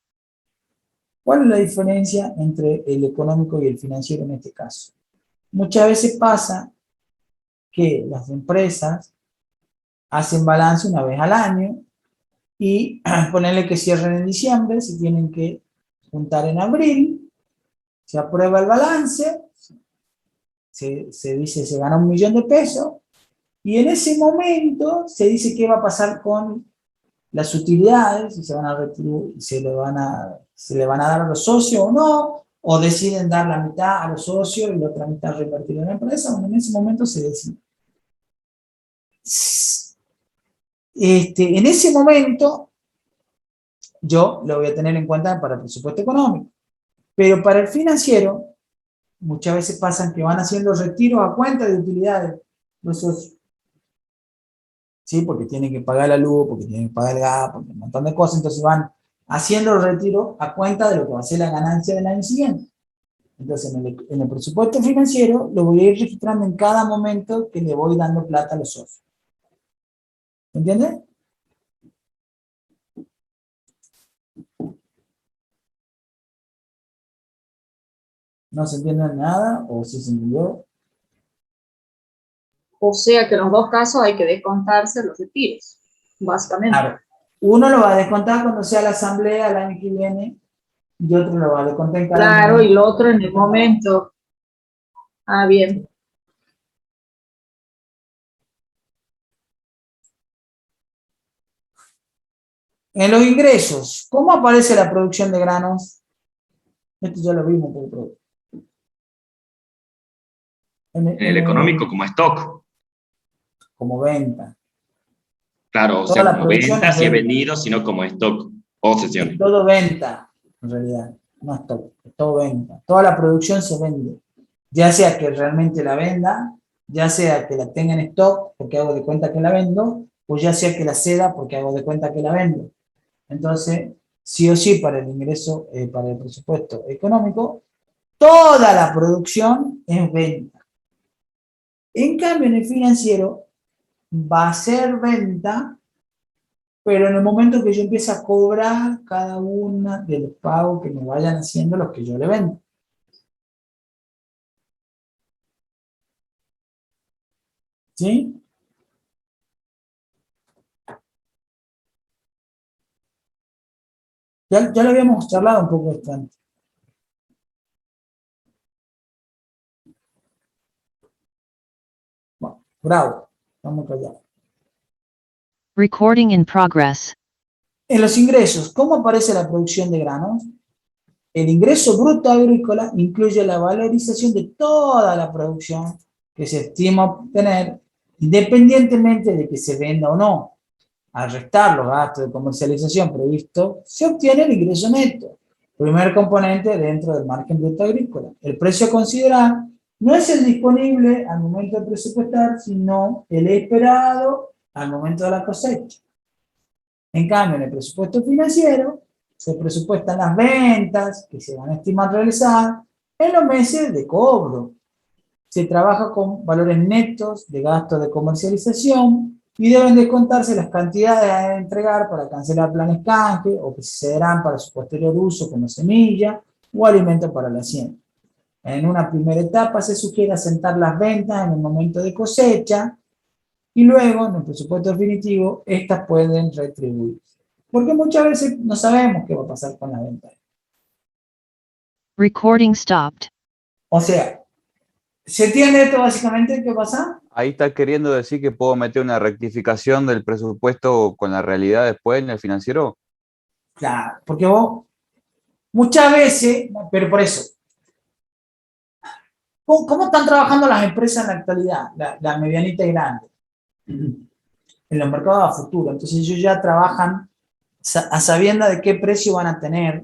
¿Cuál es la diferencia entre el económico y el financiero en este caso? Muchas veces pasa que las empresas hacen balance una vez al año y ponerle que cierren en diciembre, se tienen que juntar en abril, se aprueba el balance, se dice se gana 1 millón de pesos y en ese momento se dice qué va a pasar con las utilidades, si se van a retribuir, se le van a dar a los socios o no, o deciden dar la mitad a los socios y la otra mitad repartir en la empresa. Bueno, en ese momento se decide. En ese momento yo lo voy a tener en cuenta para el presupuesto económico, pero para el financiero muchas veces pasan que van haciendo retiros a cuenta de utilidades los socios. ¿Sí? Porque tienen que pagar la luz, porque tienen que pagar el gas, porque un montón de cosas, entonces van haciendo el retiro a cuenta de lo que va a ser la ganancia del año siguiente. Entonces, en el presupuesto financiero lo voy a ir registrando en cada momento que le voy dando plata a los socios. ¿Entiendes? ¿No se entiende nada? ¿O sí se entendió? O sea que en los dos casos hay que descontarse los retiros, básicamente. Claro. Uno lo va a descontar cuando sea la asamblea el año que viene y otro lo va a descontar en cada Claro, momento. y lo otro en el momento. Ah, bien. En los ingresos, ¿cómo aparece la producción de granos? Esto ya lo vimos por todo. En el económico como stock. Como venta. Claro, o Toda sea, la como producción venta es si he venta. vendido, sino como stock o sesiones. Es todo venta, en realidad. No es todo, es todo venta. Toda la producción se vende. Ya sea que realmente la venda, ya sea que la tenga en stock porque hago de cuenta que la vendo, o ya sea que la ceda porque hago de cuenta que la vendo. Entonces, sí o sí, para el ingreso, para el presupuesto económico, toda la producción es venta. En cambio, en el financiero, va a ser venta, pero en el momento que yo empiece a cobrar cada una de los pagos que me vayan haciendo los que yo le vendo. ¿Sí? Ya lo habíamos charlado un poco esto antes. Bueno, bravo, vamos allá. Recording in progress. En los ingresos, ¿cómo aparece la producción de granos? El ingreso bruto agrícola incluye la valorización de toda la producción que se estima obtener, independientemente de que se venda o no. Al restar los gastos de comercialización previstos, se obtiene el ingreso neto, primer componente dentro del margen bruto agrícola. El precio a considerar no es el disponible al momento de presupuestar, sino el esperado al momento de la cosecha. En cambio, en el presupuesto financiero, se presupuestan las ventas que se van a estimar realizar en los meses de cobro. Se trabaja con valores netos de gastos de comercialización y deben descontarse las cantidades a entregar para cancelar planes canje o que se darán para su posterior uso como semilla o alimento para la siembra. En una primera etapa se sugiere asentar las ventas en el momento de cosecha y luego, en el presupuesto definitivo, estas pueden retribuirse. Porque muchas veces no sabemos qué va a pasar con la venta. Recording stopped. O sea, ¿se entiende esto básicamente qué pasa? Ahí está queriendo decir que puedo meter una rectificación del presupuesto con la realidad después en el financiero. Claro, porque vos muchas veces, pero por eso, ¿cómo están trabajando las empresas en la actualidad? La medianita y grande. En los mercados a futuro. Entonces ellos ya trabajan a sabiendas de qué precio van a tener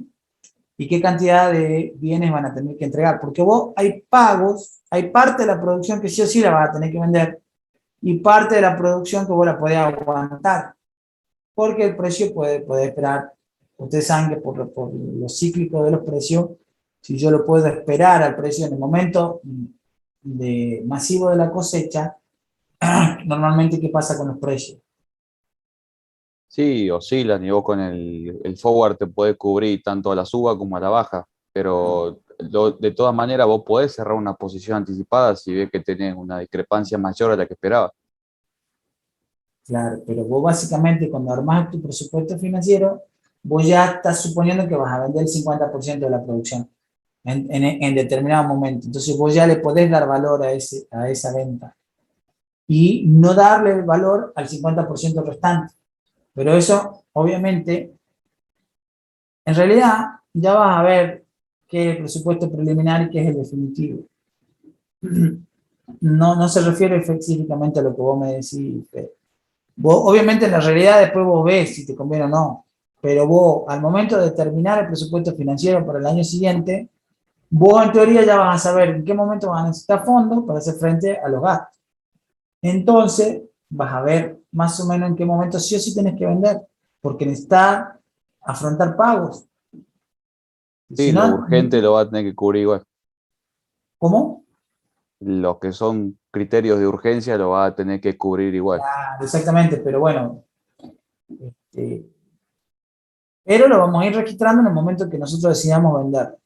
y qué cantidad de bienes van a tener que entregar. Porque vos hay pagos, hay parte de la producción que sí o sí la vas a tener que vender y parte de la producción que vos la podés aguantar. Porque el precio puede esperar. Ustedes saben que por lo cíclico de los precios, si yo lo puedo esperar al precio en el momento masivo de la cosecha, normalmente, ¿qué pasa con los precios? Sí, oscilan y vos con el forward te podés cubrir tanto a la suba como a la baja, pero de todas maneras vos podés cerrar una posición anticipada si ves que tenés una discrepancia mayor a la que esperabas. Claro, pero vos básicamente cuando armás tu presupuesto financiero, vos ya estás suponiendo que vas a vender el 50% de la producción en determinado momento. Entonces vos ya le podés dar valor a esa venta y no darle valor al 50% restante. Pero eso, obviamente, en realidad ya vas a ver qué es el presupuesto preliminar y qué es el definitivo. No se refiere específicamente a lo que vos me decís, Fede. Vos, obviamente, en la realidad después vos ves si te conviene o no, pero vos, al momento de determinar el presupuesto financiero para el año siguiente, vos en teoría ya vas a saber en qué momento vas a necesitar fondos para hacer frente a los gastos. Entonces, vas a ver más o menos en qué momento sí o sí tenés que vender, porque necesitas afrontar pagos. Sí, Si lo no, urgente lo va a tener que cubrir igual. ¿cómo? Los que son criterios de urgencia lo va a tener que cubrir igual. Claro, exactamente, pero bueno, pero lo vamos a ir registrando en el momento que nosotros decidamos vender.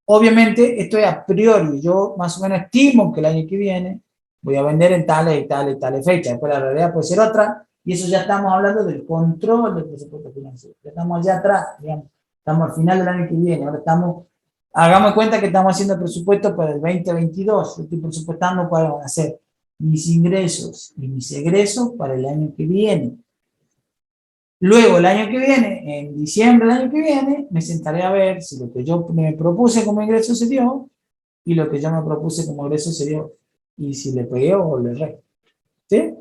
Obviamente, esto es a priori, yo más o menos estimo que el año que viene voy a vender en tales y tales y tales fechas, después la realidad puede ser otra, y eso ya estamos hablando del control del presupuesto financiero, ya estamos allá atrás, digamos, estamos al final del año que viene, ahora hagamos cuenta que estamos haciendo el presupuesto para el 2022, yo estoy presupuestando cuáles van a ser mis ingresos y mis egresos para el año que viene. Luego, el año que viene, en diciembre del año que viene, me sentaré a ver si lo que yo me propuse como ingreso se dio y lo que yo me propuse como ingreso se dio. Y si le pegué o le erré. ¿Sí?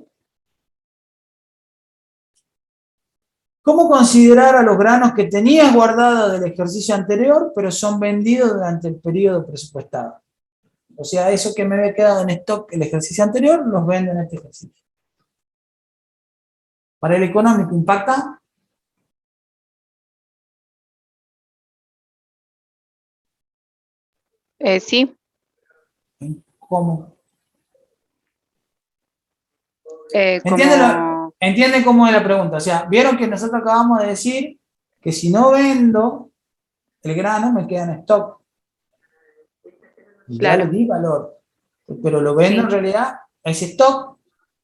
¿Cómo considerar a los granos que tenías guardados del ejercicio anterior, pero son vendidos durante el periodo presupuestado? O sea, eso que me había quedado en stock el ejercicio anterior, los vendo en este ejercicio. Para el económico, ¿impacta? Sí. ¿Cómo? Como... ¿Entienden cómo es la pregunta? O sea, vieron que nosotros acabamos de decir que si no vendo el grano me queda en stock. Y ya le di valor. Pero lo vendo en realidad, ese stock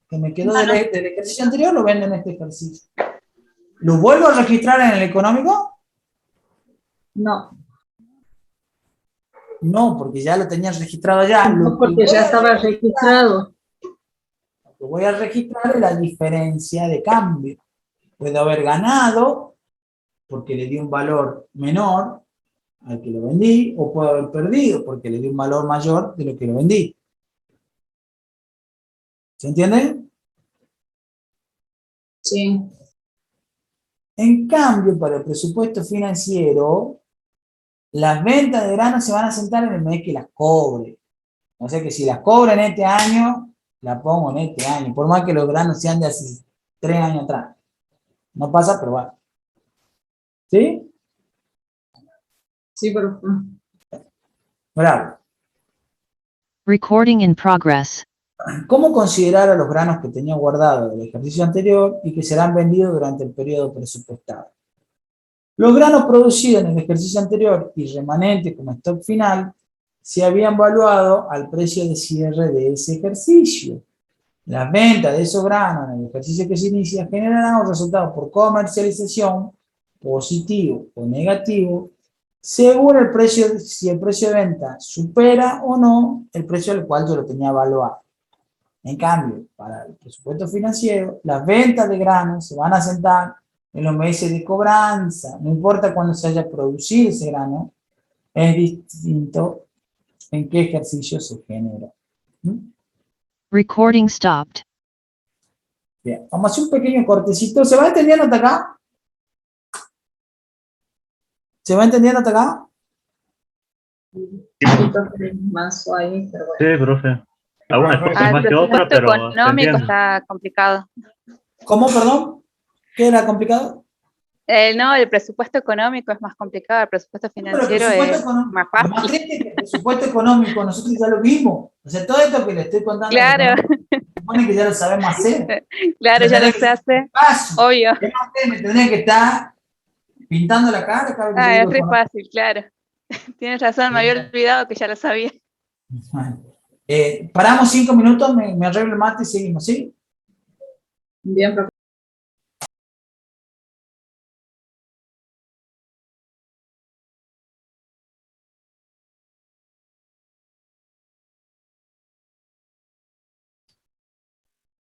que me quedó del ejercicio anterior, lo vendo en este ejercicio. ¿Lo vuelvo a registrar en el económico? No. No, porque ya lo tenían registrado ya. No, porque ya estaba registrado. Lo que voy a registrar es la diferencia de cambio. Puedo haber ganado porque le di un valor menor al que lo vendí, o puedo haber perdido porque le di un valor mayor de lo que lo vendí. ¿Se entiende? Sí. En cambio, para el presupuesto financiero, las ventas de granos se van a sentar en el mes que las cobre. O sea que si las cobro en este año, la pongo en este año, por más que los granos sean de hace 3 años atrás. No pasa, pero bueno. ¿Sí? Sí, pero... Bravo. Recording in progress. ¿Cómo considerar a los granos que tenía guardados del ejercicio anterior y que serán vendidos durante el periodo presupuestado? Los granos producidos en el ejercicio anterior y remanentes como stock final se habían valuado al precio de cierre de ese ejercicio. Las ventas de esos granos en el ejercicio que se inicia generarán un resultado por comercialización positivo o negativo según el precio, si el precio de venta supera o no el precio al cual yo lo tenía evaluado. En cambio, para el presupuesto financiero, las ventas de granos se van a sentar en los meses de cobranza, no importa cuándo se haya producido ese grano, es distinto en qué ejercicio se genera. Recording stopped. Bien, vamos a hacer un pequeño cortecito. ¿Se va entendiendo hasta acá? ¿Se va entendiendo hasta acá? Más suave, pero bueno. Sí, profe. Algunas cosas Ah, más el que otras, presupuesto pero se económico entiende. está complicado. ¿Cómo, perdón? ¿Qué era complicado? No, el presupuesto económico es más complicado, el presupuesto Pero el financiero presupuesto es económico, más lo más fácil. triste es que el presupuesto económico nosotros ya lo vimos. O sea, todo esto que le estoy contando, Claro, se supone que ya lo sabemos hacer. claro, O sea, ya lo tendría que se ser un hace, paso. obvio. ¿Qué más ustedes me tendrían que estar pintando la cara cada vez que yo Ah, digo es re económico? fácil, claro. Tienes razón, me había olvidado que ya lo sabía. Paramos 5 minutos, me arreglo el mate y seguimos, ¿sí? Bien, profe.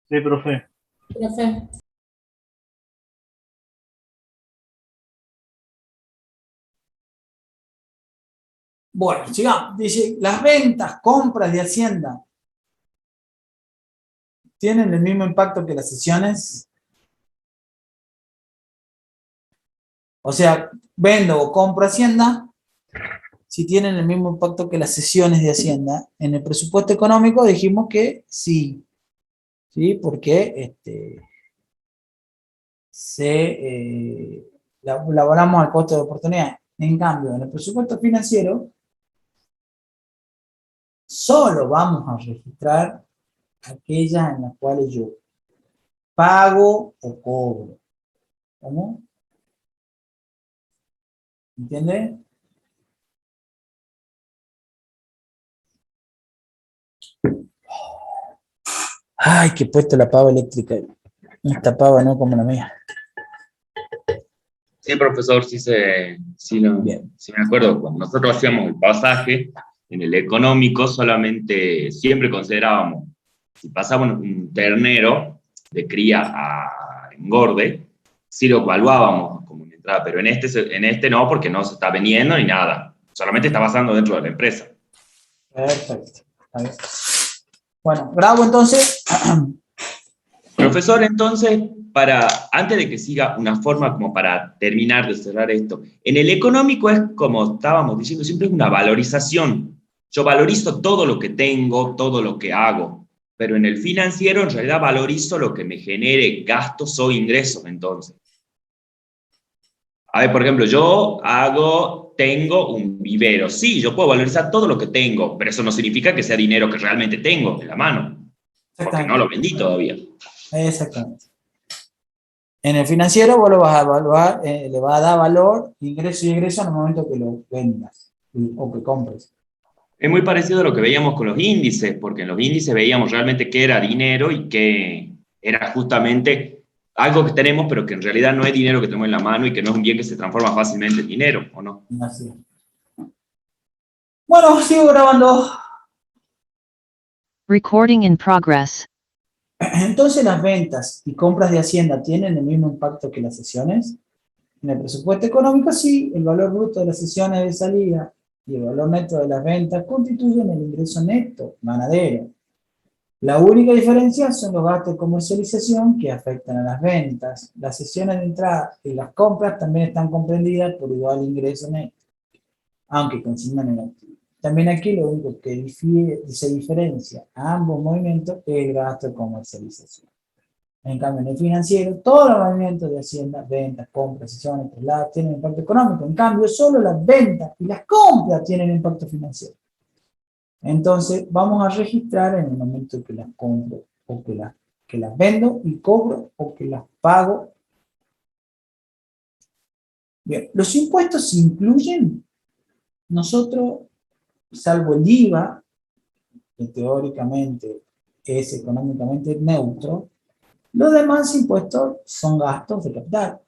Sí, profe. Profe. Bueno, sigamos. Dice, las ventas, compras de Hacienda tienen el mismo impacto que las sesiones. O sea, vendo o compro Hacienda, si tienen el mismo impacto que las sesiones de Hacienda. En el presupuesto económico dijimos que sí, ¿sí? Porque laboramos al costo de oportunidad. En cambio, en el presupuesto financiero, solo vamos a registrar aquellas en las cuales yo pago o cobro. ¿Cómo? ¿Entiendes? Ay, que he puesto la pava eléctrica. Esta pava no como la mía. Sí, profesor, sí me acuerdo. Cuando nosotros hacíamos el pasaje, en el económico solamente siempre considerábamos, si pasábamos un ternero de cría a engorde, sí lo evaluábamos como una entrada, pero en este no, porque no se está vendiendo ni nada. Solamente está pasando dentro de la empresa. Perfecto. Está bien. Bueno, grabo entonces. Profesor, entonces, antes de que siga una forma como para terminar de cerrar esto, en el económico es como estábamos diciendo, siempre es una valorización. Yo valorizo todo lo que tengo, todo lo que hago, pero en el financiero en realidad valorizo lo que me genere gastos o ingresos, entonces. A ver, por ejemplo, tengo un vivero. Sí, yo puedo valorizar todo lo que tengo, pero eso no significa que sea dinero que realmente tengo en la mano, porque no lo vendí todavía. Exactamente. En el financiero vos lo vas a evaluar, le vas a dar valor, ingreso y egreso en el momento que lo vendas o que compres. Es muy parecido a lo que veíamos con los índices, porque en los índices veíamos realmente qué era dinero y qué era justamente algo que tenemos, pero que en realidad no es dinero que tenemos en la mano y que no es un bien que se transforma fácilmente en dinero, ¿o no? Así es. Bueno, sigo grabando. Recording in progress. Entonces, las ventas y compras de Hacienda tienen el mismo impacto que las sesiones. En el presupuesto económico, sí, el valor bruto de las sesiones de salida y el valor neto de las ventas constituyen el ingreso neto ganadero. La única diferencia son los gastos de comercialización que afectan a las ventas. Las sesiones de entrada y las compras también están comprendidas por igual ingreso neto, aunque con signo negativo. También aquí lo único que se diferencia a ambos movimientos es el gasto de comercialización. En cambio, en el financiero, todos los movimientos de Hacienda, ventas, compras, sesiones, traslados, tienen impacto económico. En cambio, solo las ventas y las compras tienen impacto financiero. Entonces, vamos a registrar en el momento que las compro, o que las vendo y cobro, o que las pago. Bien, los impuestos se incluyen. Nosotros, salvo el IVA, que teóricamente es económicamente neutro, los demás impuestos son gastos de capital.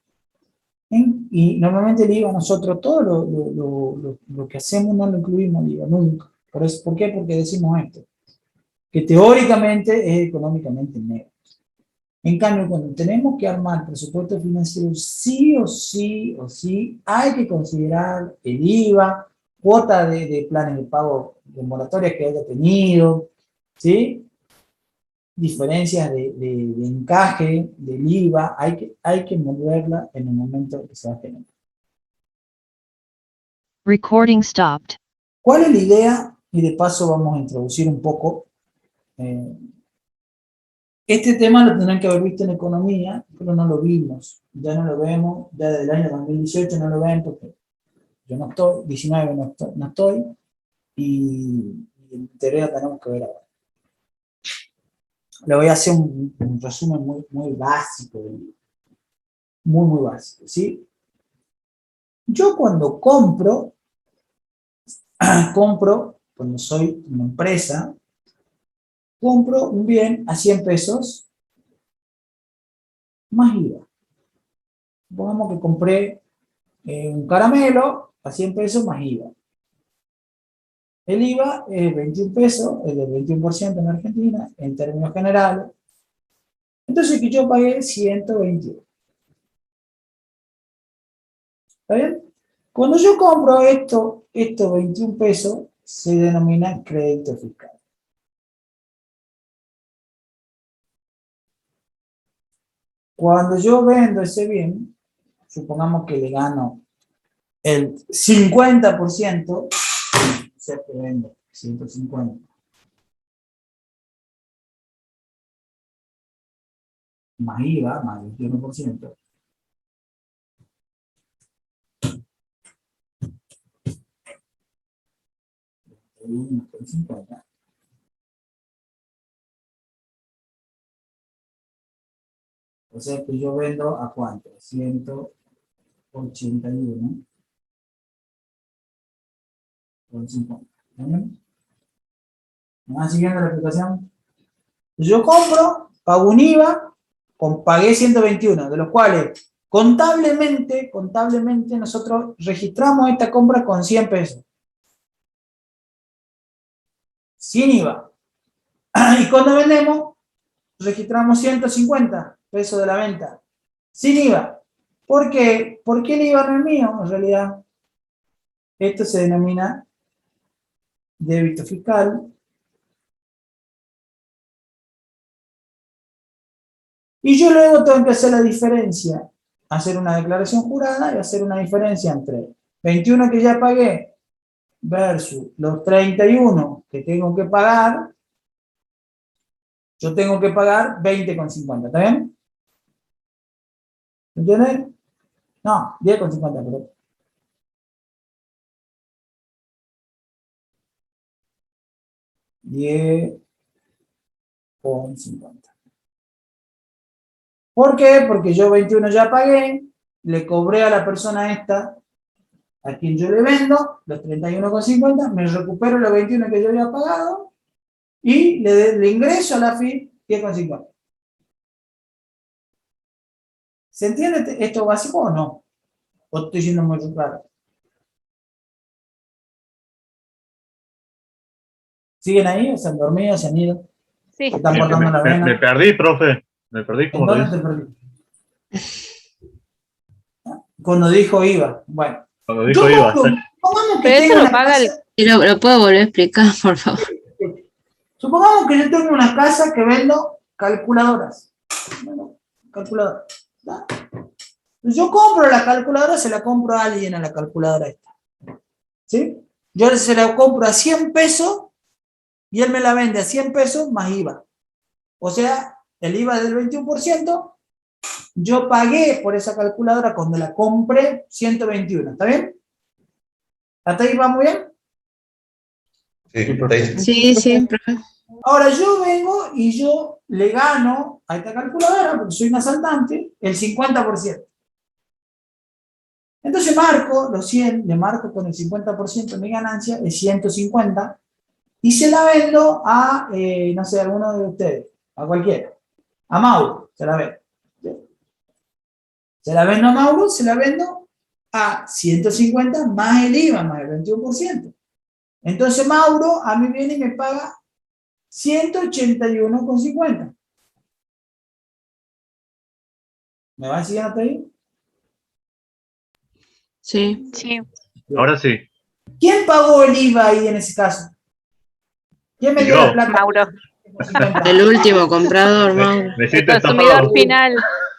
Y normalmente el IVA, nosotros todo lo que hacemos no lo incluimos el IVA, nunca. ¿Por qué? Porque decimos esto, que teóricamente es económicamente neutro. En cambio, cuando tenemos que armar presupuesto financiero, sí o sí, hay que considerar el IVA, cuota de planes de pago de moratorias que haya tenido, ¿sí? Diferencias de encaje del IVA, hay que moverla en el momento que se va a generar. Recording stopped. ¿Cuál es la idea? Y de paso vamos a introducir un poco. Este tema lo tendrán que haber visto en economía, pero no lo vimos. Ya no lo vemos, ya desde el año 2018 no lo ven porque yo no estoy, 19 no estoy, y en teoría tenemos que ver ahora. Le voy a hacer un resumen muy básico, muy básico, ¿sí? Yo cuando compro, cuando soy una empresa, compro un bien a 100 pesos más IVA. Supongamos que compré un caramelo a 100 pesos más IVA. El IVA es 21 pesos, es del 21% en Argentina, en términos generales. Entonces que yo pagué 121. ¿Está bien? Cuando yo compro estos 21 pesos, se denomina crédito fiscal. Cuando yo vendo ese bien, supongamos que le gano el 50%, o sea que vendo 150. Más IVA, más 21%. O sea que yo vendo a cuánto? 181 con 50. ¿Me van siguiendo la explicación? Yo compro, pago un IVA, pagué 121, de los cuales contablemente nosotros registramos esta compra con 100 pesos. Sin IVA. Y cuando vendemos, registramos 150 pesos de la venta. Sin IVA. ¿Por qué? Porque el IVA no es mío, en realidad. Esto se denomina débito fiscal. Y yo luego tengo que hacer la diferencia, hacer una declaración jurada y hacer una diferencia entre 21 que ya pagué versus los 31 que tengo que pagar. Yo tengo que pagar 20,50, ¿está bien? ¿Entienden? No, 10,50, pero... $10,50. ¿Por qué? Porque yo 21 ya pagué, le cobré a la persona esta, a quien yo le vendo, los 31,50, me recupero los 21 que yo había pagado y le ingreso a la FIP 10,50. ¿Se entiende esto básico o no? ¿O estoy siendo muy claro? ¿Siguen ahí? ¿Se han dormido? ¿Se han ido? Sí. ¿Se están cortando la vena? Me perdí, profe. Me perdí. ¿En dónde te perdí? Cuando dijo IVA. Bueno. Cuando dijo IVA. Pero eso lo paga el... ¿Y lo puedo volver a explicar, por favor? Supongamos que yo tengo una casa que vendo calculadoras. Bueno, calculadoras. ¿Da? Yo compro la calculadora, se la compro a alguien a la calculadora esta. ¿Sí? Yo se la compro a 100 pesos y él me la vende a 100 pesos más IVA. O sea, el IVA del 21%, yo pagué por esa calculadora cuando la compré 121. ¿Está bien? ¿Hasta ahí va muy bien? Sí, está ahí. Sí, sí, profe. Ahora yo vengo y yo le gano a esta calculadora, porque soy un asaltante, el 50%. Entonces marco los 100, le marco con el 50% de mi ganancia, es 150, y se la vendo a, no sé, a alguno de ustedes, a cualquiera. A Mauro, se la vendo. Se la vendo a Mauro, se la vendo a 150 más el IVA, más el 21%. Entonces Mauro a mí viene y me paga 181,50. ¿Me van siguiendo hasta ahí? Sí. Sí. Ahora sí. ¿Quién pagó el IVA ahí en ese caso? ¿Quién me dio Yo. la plata? Mauro. El último comprador, Mauro. Me El siento consumidor estafado. final.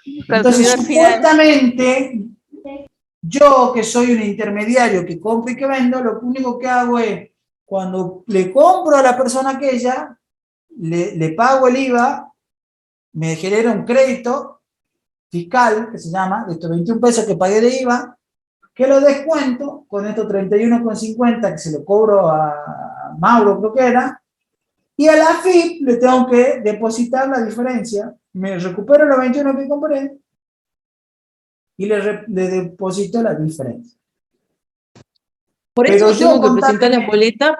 Entonces, Consumidor final. supuestamente, yo que soy un intermediario que compro y que vendo, lo único que hago es, cuando le compro a la persona aquella, le pago el IVA, me genera un crédito fiscal, que se llama, de estos 21 pesos que pagué de IVA, que lo descuento con estos 31,50 que se lo cobro a Mauro, creo que era, y a la AFIP le tengo que depositar la diferencia, me recupero los 21 que compré y le deposito la diferencia. Por Pero eso yo tengo que presentar la boleta.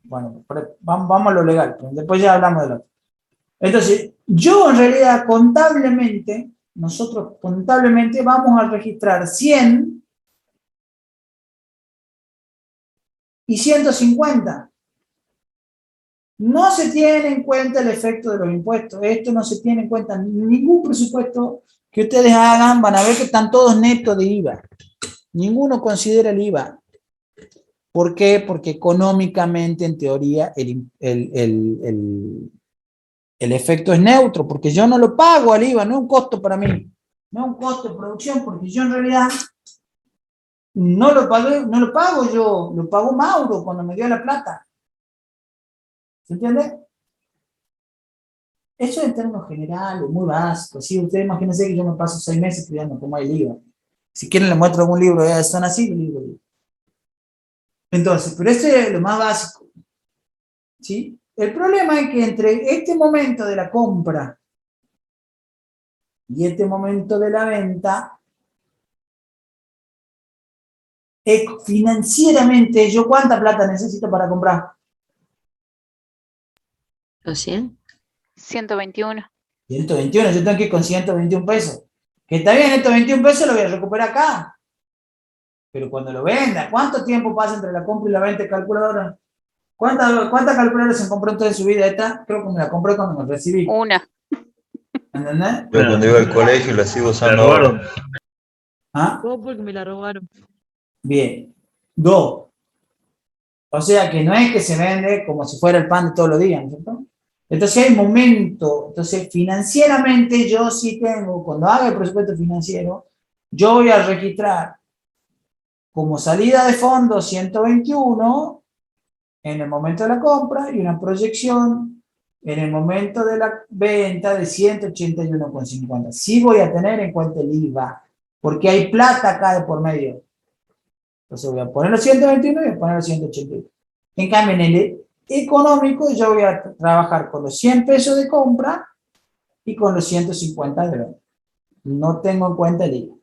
Bueno, vamos a lo legal, después ya hablamos de lo otro. Entonces, yo en realidad contablemente, nosotros contablemente vamos a registrar 100 y 150. No se tiene en cuenta el efecto de los impuestos. Esto no se tiene en cuenta en ningún presupuesto que ustedes hagan. Van a ver que están todos netos de IVA. Ninguno considera el IVA. ¿Por qué? Porque económicamente, en teoría, el efecto es neutro, porque yo no lo pago al IVA, no es un costo para mí. No es un costo de producción, porque yo en realidad no lo pago yo, lo pago Mauro cuando me dio la plata. ¿Se entiende? Eso en términos generales, muy básico. ¿Sí? Ustedes imagínense que yo me paso 6 meses estudiando cómo hay el IVA. Si quieren les muestro algún libro, son así los libros. Entonces, pero esto es lo más básico. ¿Sí? El problema es que entre este momento de la compra y este momento de la venta, financieramente, ¿yo cuánta plata necesito para comprar? ¿Los 100? 121. 121, yo tengo que ir con 121 pesos. Que está bien, estos 21 pesos lo voy a recuperar acá. Pero cuando lo venda, ¿cuánto tiempo pasa entre la compra y la venta de calculadora? ¿Cuántas calculadoras se compró usted en su vida? Esta creo que me la compré cuando me recibí. Una. ¿Entendés? Yo cuando iba al colegio la sigo Me usando robaron. ahora. ¿Ah? No, porque me la robaron. Bien. 2. O sea que no es que se vende como si fuera el pan de todos los días, ¿no es cierto? Entonces hay momentos, entonces financieramente yo sí tengo, cuando haga el presupuesto financiero, yo voy a registrar como salida de fondo 121 en el momento de la compra y una proyección en el momento de la venta de 181,50. Sí voy a tener en cuenta el IVA, porque hay plata acá de por medio. Entonces voy a poner los 121 y voy a poner los 181. En cambio, en el económico yo voy a trabajar con los 100 pesos de compra y con los 150 de venta. No tengo en cuenta el IVA.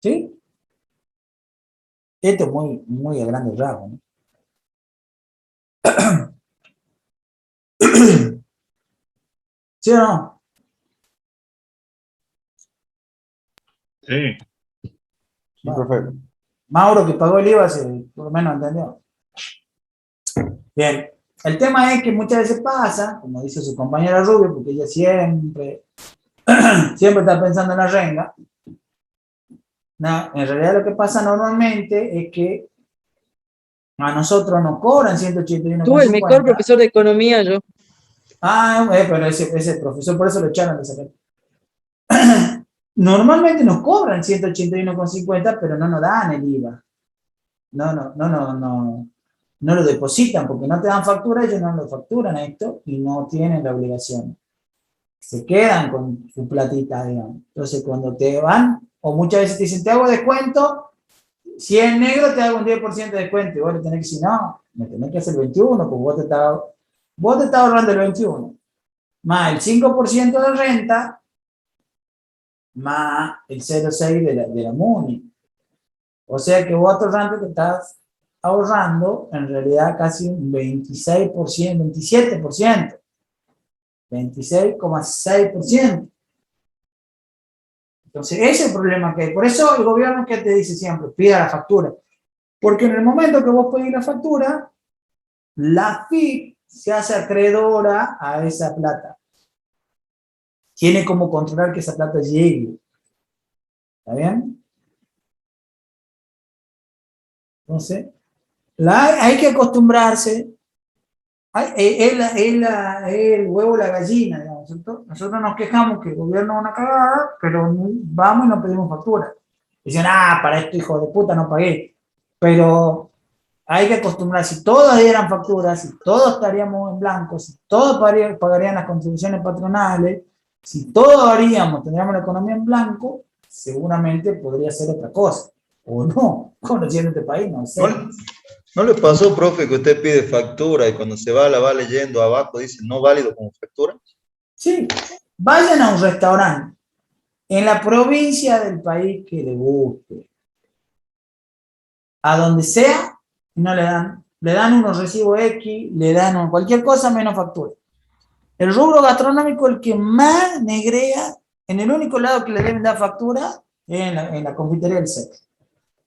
¿Sí? Esto es muy, muy a grandes rasgos, ¿no? ¿Sí o no? Sí. Sí, profe. Mauro, que pagó el IVA, por lo menos entendió. Bien. El tema es que muchas veces pasa, como dice su compañera Rubio, porque ella siempre está pensando en la renga. No, en realidad lo que pasa normalmente es que a nosotros nos cobran 181,50. Tuve el mejor profesor de economía yo. Ah, pero ese profesor, por eso lo echaron de esa carrera. Normalmente nos cobran 181,50, pero no nos dan el IVA. No lo depositan porque no te dan factura, ellos no lo facturan a esto y no tienen la obligación. Se quedan con su platita, digamos. Entonces, cuando te van, o muchas veces te dicen, te hago descuento, Si es negro te hago un 10% de descuento y vos le tenés que decir, no, me tenés que hacer el 21, porque vos te estás ahorrando el 21, más el 5% de renta, más el 0,6 de la MUNI. O sea que vos ahorrando te estás ahorrando en realidad casi un 26%, 27%, 26,6%. Entonces, ese es el problema que hay. Por eso el gobierno que te dice siempre, pida la factura. Porque en el momento que vos pedís la factura, la FIP se hace acreedora a esa plata. Tiene como controlar que esa plata llegue. ¿Está bien? Entonces, hay que acostumbrarse. Es el huevo y la gallina, digamos, ¿cierto? Nosotros nos quejamos que el gobierno es una cagada, pero vamos y no pedimos factura. Dicen, para esto, hijo de puta, no pagué. Pero hay que acostumbrarse. Si todos dieran facturas, si todos estaríamos en blanco, si todos pagarían las contribuciones patronales, si todos haríamos, tendríamos la economía en blanco, seguramente podría ser otra cosa. O no, conociendo este país, no sé. ¿No le pasó, profe, que usted pide factura y cuando se va la va leyendo abajo dice no válido como factura? Sí, vayan a un restaurante en la provincia del país que le guste, a donde sea, no le dan unos recibos X, le dan cualquier cosa menos factura. El rubro gastronómico, el que más negrea, en el único lado que le deben dar factura, es en la confitería del sexo.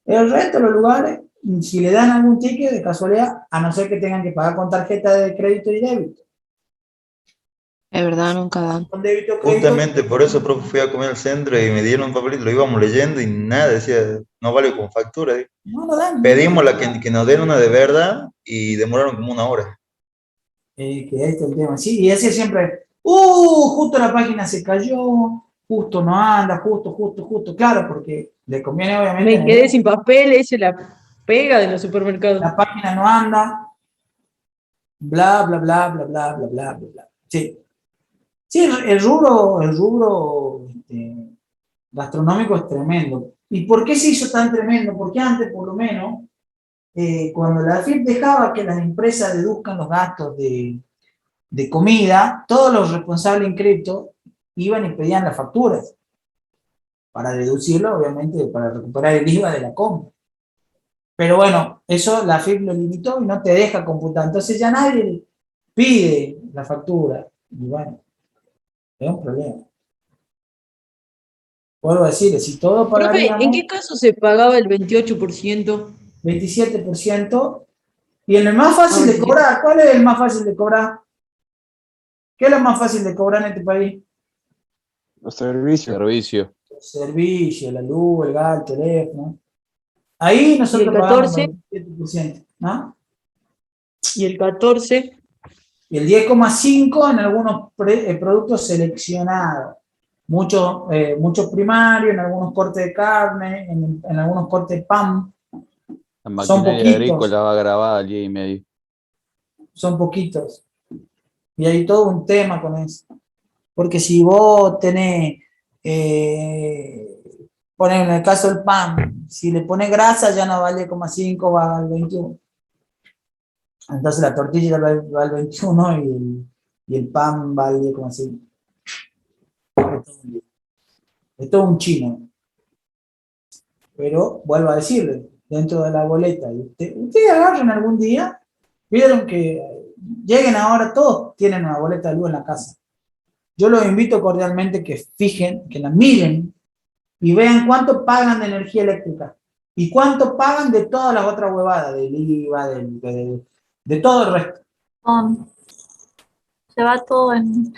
El resto de los lugares, si le dan algún ticket de casualidad, a no ser que tengan que pagar con tarjeta de crédito y débito. Es verdad, nunca dan. Con débito, crédito. Justamente por eso, profe, fui a comer al centro y me dieron un papelito, lo íbamos leyendo y nada, decía, no vale con factura. No lo dan. Pedimos que nos den una de verdad y demoraron como una hora. Que ahí está el tema. Sí, y ese siempre, justo la página se cayó, justo no anda, justo. Claro, porque le conviene obviamente. Me quedé sin papel, esa es la pega de los supermercados. La página no anda, bla. Sí. Sí, el rubro gastronómico es tremendo. ¿Y por qué se hizo tan tremendo? Porque antes, por lo menos, cuando la AFIP dejaba que las empresas deduzcan los gastos de comida, todos los responsables inscriptos iban y pedían las facturas para deducirlo, obviamente, para recuperar el IVA de la compra. Pero bueno, eso la AFIP lo limitó y no te deja computar. Entonces ya nadie pide la factura. Y bueno, es un problema. Vuelvo a decirle, si todo Profe, pagaríamos... ¿en qué caso se pagaba el 28%? 27%. Y en el más fácil de cobrar, ¿cuál es el más fácil de cobrar? ¿Qué es lo más fácil de cobrar en este país? Los servicios. Los servicios, la luz, el gas, el teléfono. Ahí nosotros ¿Y el 14? pagamos el 27%, ¿no? ¿Y el 14? Y el 10,5% en algunos productos seleccionados. Muchos primarios, en algunos cortes de carne, en algunos cortes de pan. La Son maquinaria poquitos. agrícola va grabada al 10,5. Son poquitos. Y hay todo un tema con eso. Porque si vos tenés, poner en el caso del pan, si le pones grasa ya no vale 0,5, va al 21. Entonces la tortilla va al 21 y el pan va al 10,5. Es todo un chino. Pero vuelvo a decirle, dentro de la boleta, ustedes agarran algún día, vieron que lleguen ahora, todos tienen una boleta de luz en la casa. Yo los invito cordialmente que fijen, que la miren y vean cuánto pagan de energía eléctrica y cuánto pagan de todas las otras huevadas, del IVA, de todo el resto. Se va todo en...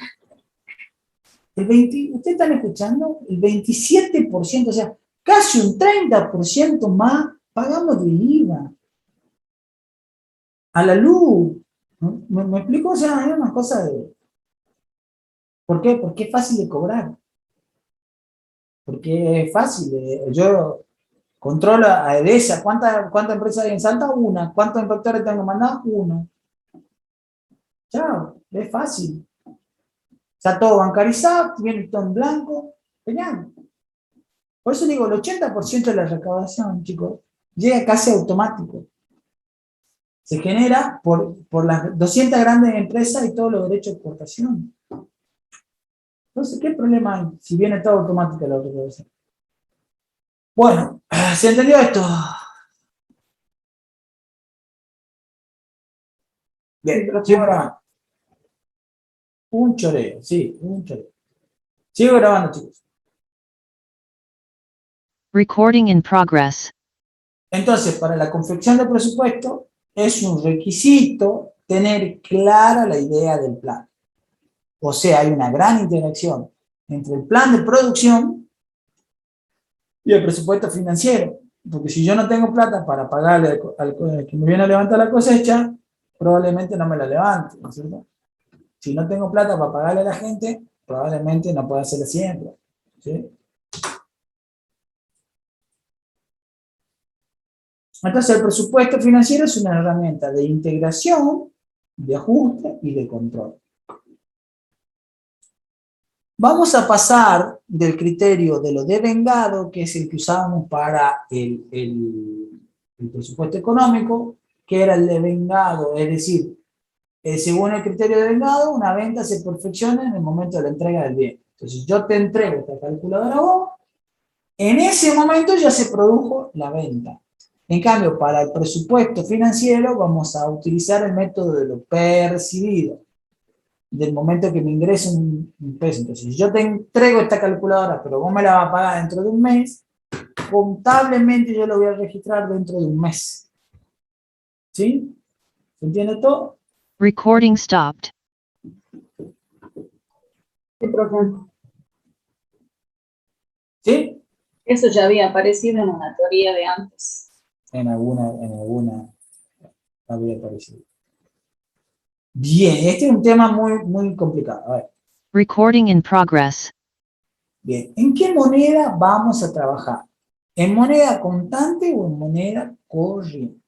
¿Ustedes están escuchando? El 27%, o sea, casi un 30% más pagamos de IVA. A la luz. ¿Me explico? O sea, es una cosa de... ¿Por qué? Porque es fácil de cobrar. Porque es fácil. Yo controlo a Edesa. ¿Cuántas empresas hay en Salta? Una. ¿Cuántos inspectores tengo que mandar? Uno. Chao. Es fácil. Está todo bancarizado, viene todo en blanco. Genial. Por eso digo, el 80% de la recaudación, chicos, llega casi automático. Se genera por las 200 grandes empresas y todos los derechos de exportación. Entonces, ¿qué problema hay si viene todo automático la recaudación? Bueno, ¿se entendió esto? Bien, sigo grabando. Un choreo, sí, un choreo. Sigo grabando, chicos. Recording in progress. Entonces, para la confección del presupuesto, es un requisito tener clara la idea del plan. O sea, hay una gran interacción entre el plan de producción y el presupuesto financiero. Porque si yo no tengo plata para pagarle al que me viene a levantar la cosecha, probablemente no me la levante, ¿no es cierto? Si no tengo plata para pagarle a la gente, probablemente no pueda hacer la siembra, ¿sí? Entonces, el presupuesto financiero es una herramienta de integración, de ajuste y de control. Vamos a pasar del criterio de lo devengado, que es el que usábamos para el presupuesto económico, que era el devengado, es decir, según el criterio devengado, una venta se perfecciona en el momento de la entrega del bien. Entonces, yo te entrego esta calculadora a vos, en ese momento ya se produjo la venta. En cambio, para el presupuesto financiero vamos a utilizar el método de lo percibido, del momento que me ingreso un peso. Entonces, si yo te entrego esta calculadora, pero vos me la vas a pagar dentro de un mes, contablemente yo lo voy a registrar dentro de un mes. ¿Sí? ¿Se entiende todo? Recording stopped. Sí, profe. ¿Sí? Eso ya había aparecido en una teoría de antes. En alguna había aparecido. Bien, este es un tema muy complicado. A ver. Recording in progress. Bien, ¿en qué moneda vamos a trabajar? ¿En moneda contante o en moneda corriente?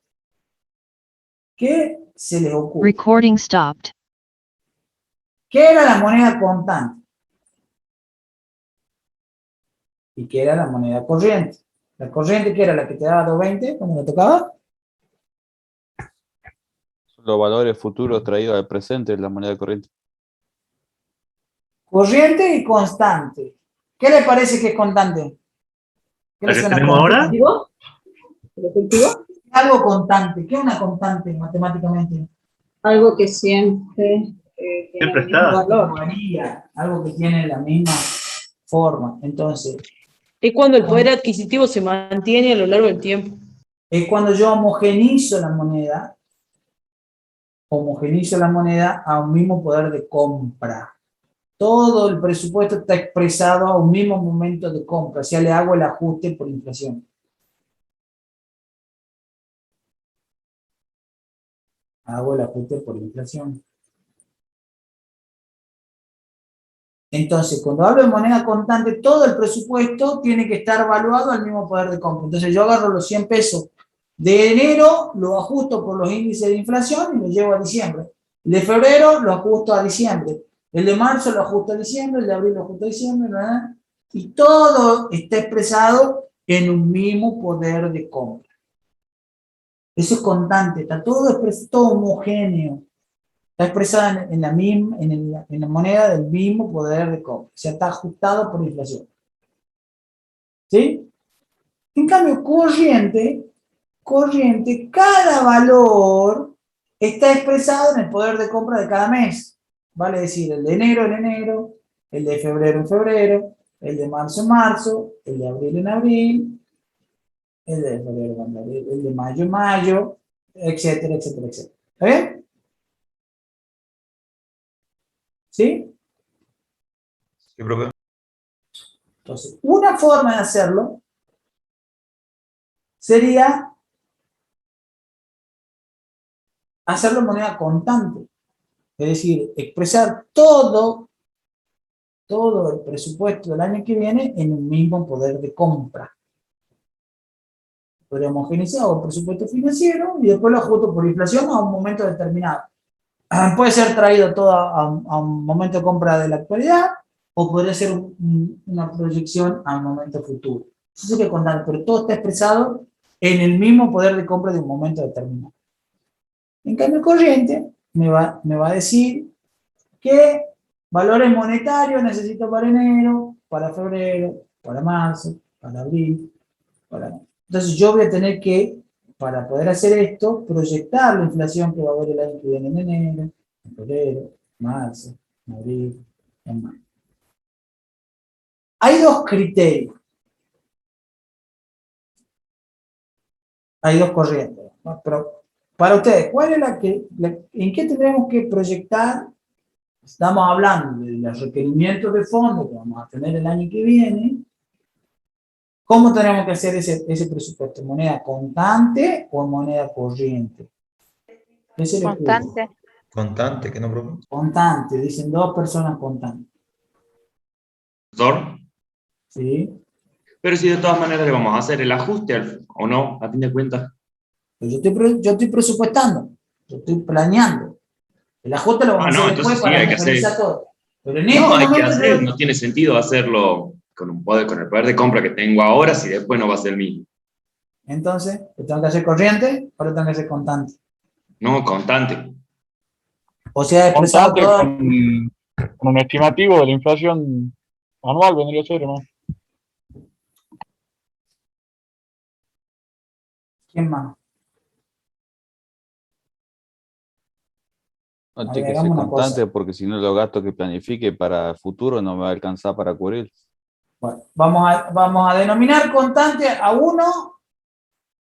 ¿Qué se les ocurre? Recording stopped. ¿Qué era la moneda contante? ¿Y qué era la moneda corriente? La corriente, que era la que te daba 2.20 cuando me tocaba. Los valores futuros traídos al presente de la moneda corriente. Corriente y constante. ¿Qué le parece que es constante? ¿Qué ¿La le que suena tenemos ahora? ¿Efectivo? ¿El efectivo? Algo constante. ¿Qué es una constante matemáticamente? Algo que siempre tiene Siempre el mismo está. Algo que valor. no varía, algo que tiene la misma forma. Entonces, Es cuando el poder adquisitivo se mantiene a lo largo del tiempo. es cuando yo homogenizo la moneda a un mismo poder de compra. Todo el presupuesto está expresado a un mismo momento de compra, o sea, le hago el ajuste por inflación. Hago el ajuste por inflación. Entonces, cuando hablo de moneda constante, todo el presupuesto tiene que estar evaluado al mismo poder de compra. Entonces, yo agarro los 100 pesos de enero, lo ajusto por los índices de inflación y lo llevo a diciembre. El de febrero lo ajusto a diciembre. El de marzo lo ajusto a diciembre, el de abril lo ajusto a diciembre, ¿verdad? Y todo está expresado en un mismo poder de compra. Eso es constante, está todo homogéneo. Está expresada en la moneda del mismo poder de compra. O sea, está ajustado por inflación. ¿Sí? En cambio, corriente, cada valor está expresado en el poder de compra de cada mes. Vale decir, el de enero en enero, el de febrero en febrero, el de marzo en marzo, el de abril en abril, el de febrero en abril, el de mayo en mayo, etcétera, etcétera, etcétera. ¿Está bien? ¿Sí? Sí, profe. Entonces, una forma de hacerlo sería hacerlo en moneda constante. Es decir, expresar todo el presupuesto del año que viene en un mismo poder de compra. Podría homogenizar el presupuesto financiero y después lo ajusto por inflación a un momento determinado. Puede ser traído todo a un momento de compra de la actualidad o podría ser una proyección a un momento futuro. Eso sería constante, pero todo está expresado en el mismo poder de compra de un momento determinado. En cambio, el corriente me va a decir qué valores monetarios necesito para enero, para febrero, para marzo, para abril, para... Entonces yo voy a tener que, para poder hacer esto, proyectar la inflación que va a haber el año que viene en enero, en febrero, marzo, en abril, en mayo. Hay dos criterios. Hay dos corrientes, ¿no? Pero para ustedes, ¿cuál es en qué tendremos que proyectar? Estamos hablando de los requerimientos de fondos que vamos a tener el año que viene. ¿Cómo tenemos que hacer ese presupuesto? ¿Moneda contante o moneda corriente? Constante. Contante, ¿qué no, profe? Constante, dicen dos personas contantes. ¿Profesor? ¿Sí? Pero si de todas maneras le vamos a hacer el ajuste, ¿o no? A fin de cuentas. Pues yo estoy presupuestando, yo estoy planeando. El ajuste lo vamos a hacer después para organizar todo. Pero en no, hay que hacer, no tiene sentido hacerlo con el poder de compra que tengo ahora si después no va a ser el mismo. Entonces, ¿lo tengo que hacer corriente o lo tengo que hacer constante? No, constante. O sea, expresado todo... con un estimativo de la inflación anual vendría a ser, ¿no? ¿Quién más? No tiene que ser constante porque si no los gastos que planifique para el futuro no me va a alcanzar para cubrir. Bueno, vamos a denominar constante a 1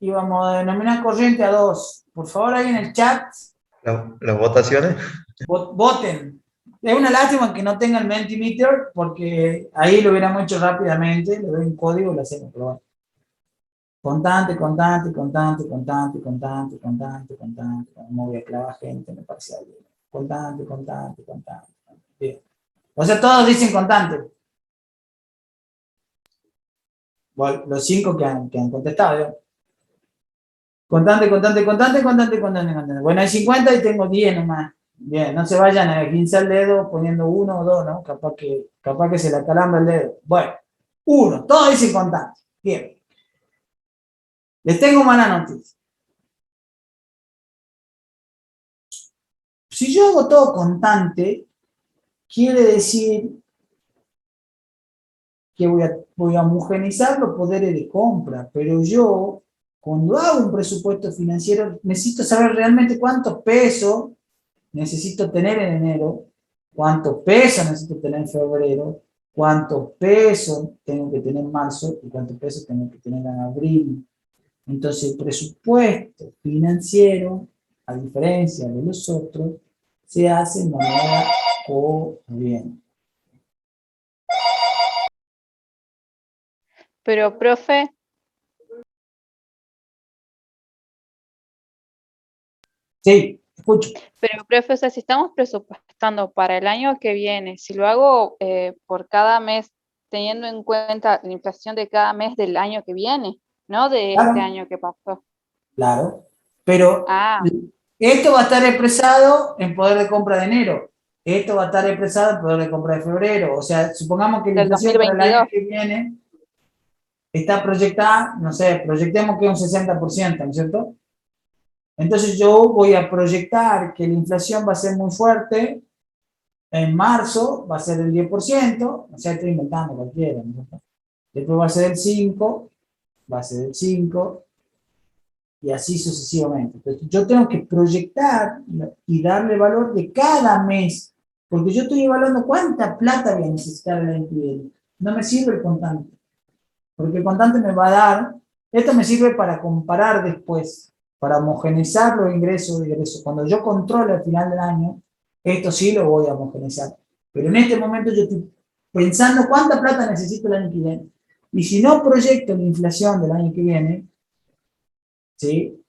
y vamos a denominar corriente a 2. Por favor, ahí en el chat. ¿Las votaciones? Voten. Es una lástima que no tenga el Mentimeter porque ahí lo hubiéramos hecho rápidamente, le doy un código y lo hacemos, pero bueno. Constante, constante, constante, constante, constante, constante, constante. No voy a clavar gente, me parece bien. Constante, constante, constante. Bien. O sea, todos dicen constante. Bueno, los 5 que han contestado, ¿no? Constante, constante, constante, constante, constante, constante. Bueno, hay 50 y tengo 10 nomás. Bien, no se vayan a esguinzar el dedo poniendo 1 o 2, ¿no? Capaz que se le acalambra el dedo. Bueno, 1, todos dicen constante. Bien. Les tengo mala noticia. Si yo hago todo constante, quiere decir que voy a homogeneizar los poderes de compra, pero yo, cuando hago un presupuesto financiero, necesito saber realmente cuántos pesos necesito tener en enero, cuántos pesos necesito tener en febrero, cuántos pesos tengo que tener en marzo y cuántos pesos tengo que tener en abril. Entonces, el presupuesto financiero, a diferencia de los otros, se hace en moneda corriente. Pero, profe, sí, escucho. Pero, profe, o sea, si estamos presupuestando para el año que viene, si lo hago por cada mes, teniendo en cuenta la inflación de cada mes del año que viene, no de este año que pasó. Claro, pero esto va a estar expresado en poder de compra de enero, esto va a estar expresado en poder de compra de febrero, o sea, supongamos que la inflación para el año que viene está proyectada, no sé, proyectemos que es un 60%, ¿no es cierto? Entonces yo voy a proyectar que la inflación va a ser muy fuerte, en marzo va a ser el 10%, o sea, estoy inventando cualquiera, ¿no? Después va a ser el 5%, va a ser el 5%, y así sucesivamente. Entonces, yo tengo que proyectar y darle valor de cada mes, porque yo estoy evaluando cuánta plata voy a necesitar el año que viene. No me sirve el contante, porque el contante me va a dar, esto me sirve para comparar después, para homogeneizar los ingresos y egresos. Cuando yo controlo al final del año, esto sí lo voy a homogeneizar. Pero en este momento yo estoy pensando cuánta plata necesito el año que viene. Y si no proyecto la inflación del año que viene, ¿sí?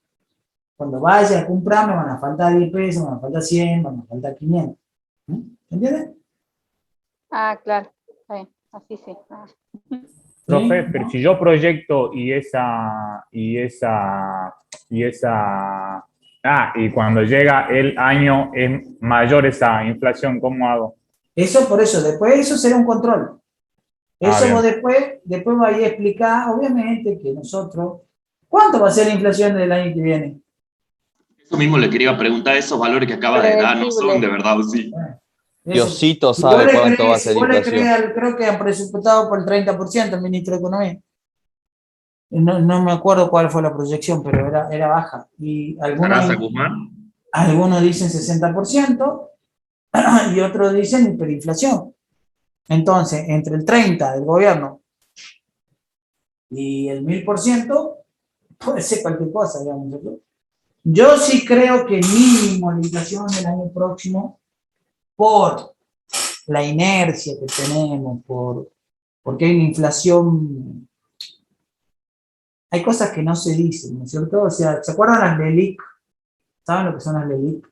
Cuando vaya a comprar me van a faltar 10 pesos, me van a faltar 100, me van a faltar 500. ¿Entiendes? Ah, claro. Así sí. Profe, pero si yo proyecto y cuando llega el año es mayor esa inflación, ¿cómo hago? Eso por eso, después eso será un control. Eso vos después vais a explicar, obviamente que nosotros ¿Cuánto va a ser la inflación del año que viene? Eso mismo le quería preguntar, esos valores que acaba de dar no son de verdad, ¿o sí? Diosito Si vos sabe le cuánto va a crees, ser si la vos le inflación. crees creo que han presupuestado por el 30% el ministro de Economía. No me acuerdo cuál fue la proyección, pero era baja. Y ¿Sarasa Guzmán? algunos dicen 60% y otros dicen hiperinflación. Entonces, entre el 30% del gobierno y el 1000%, puede ser cualquier cosa, digamos. Yo sí creo que mínimo la inflación del año próximo, por la inercia que tenemos, porque hay una inflación, hay cosas que no se dicen, ¿no es cierto? O sea, ¿se acuerdan las LELIC? ¿Saben lo que son las LELIC?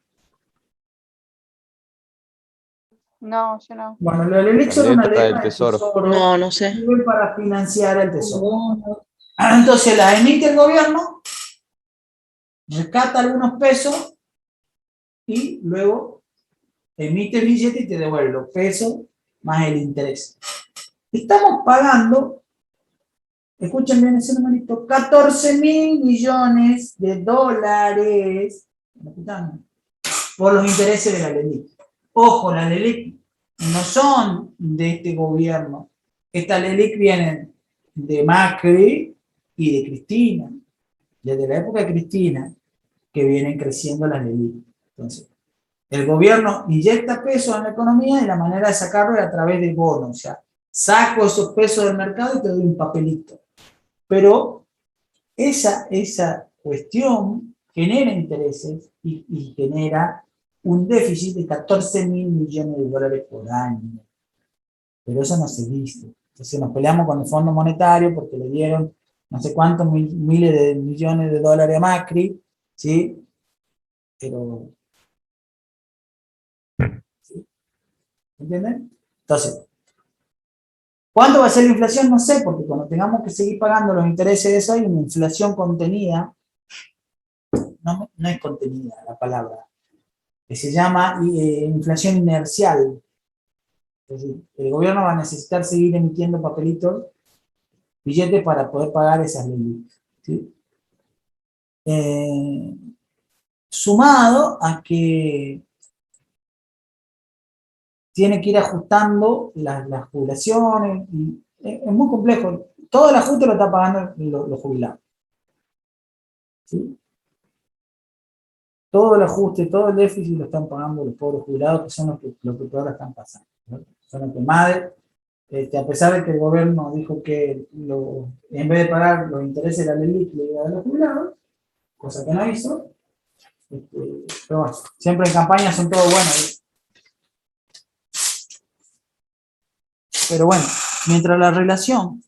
No, yo no. Bueno, las LELIC La son una letra del letra del tesoro. tesoro. No, no sé. Sirven para financiar el tesoro. Entonces la emite el gobierno, rescata algunos pesos y luego emite el billete y te devuelve los pesos más el interés. Estamos pagando, escuchen bien ese numerito, 14.000 millones de dólares por los intereses de la LELIC. Ojo, la LELIC no son de este gobierno. Esta LELIC viene de Macri y de Cristina. Desde la época de Cristina, que vienen creciendo las LELIC. Entonces, el gobierno inyecta pesos en la economía y la manera de sacarlo es a través de bonos. O sea, saco esos pesos del mercado y te doy un papelito. Pero esa cuestión genera intereses y genera un déficit de 14.000 millones de dólares por año. Pero eso no se dice. Entonces nos peleamos con el Fondo Monetario porque le dieron no sé cuántos miles de millones de dólares a Macri, ¿sí? Pero... ¿sí? ¿Entienden? Entonces, ¿cuánto va a ser la inflación? No sé, porque cuando tengamos que seguir pagando los intereses de eso, hay una inflación contenida. No es contenida la palabra, que se llama inflación inercial. Es decir, el gobierno va a necesitar seguir emitiendo papelitos, billetes para poder pagar esas leyes, ¿sí? Sumado a que tiene que ir ajustando las jubilaciones, y es muy complejo. Todo el ajuste lo está pagando los jubilados, ¿sí? Todo el ajuste, todo el déficit lo están pagando los pobres jubilados, que son los que peor están pasando, ¿no? Son los que más, a pesar de que el gobierno dijo que en vez de pagar los intereses de la ley le iba a dar a los jubilados, cosa que no hizo, pero bueno, siempre en campaña son todos buenos. Pero bueno, mientras la relación,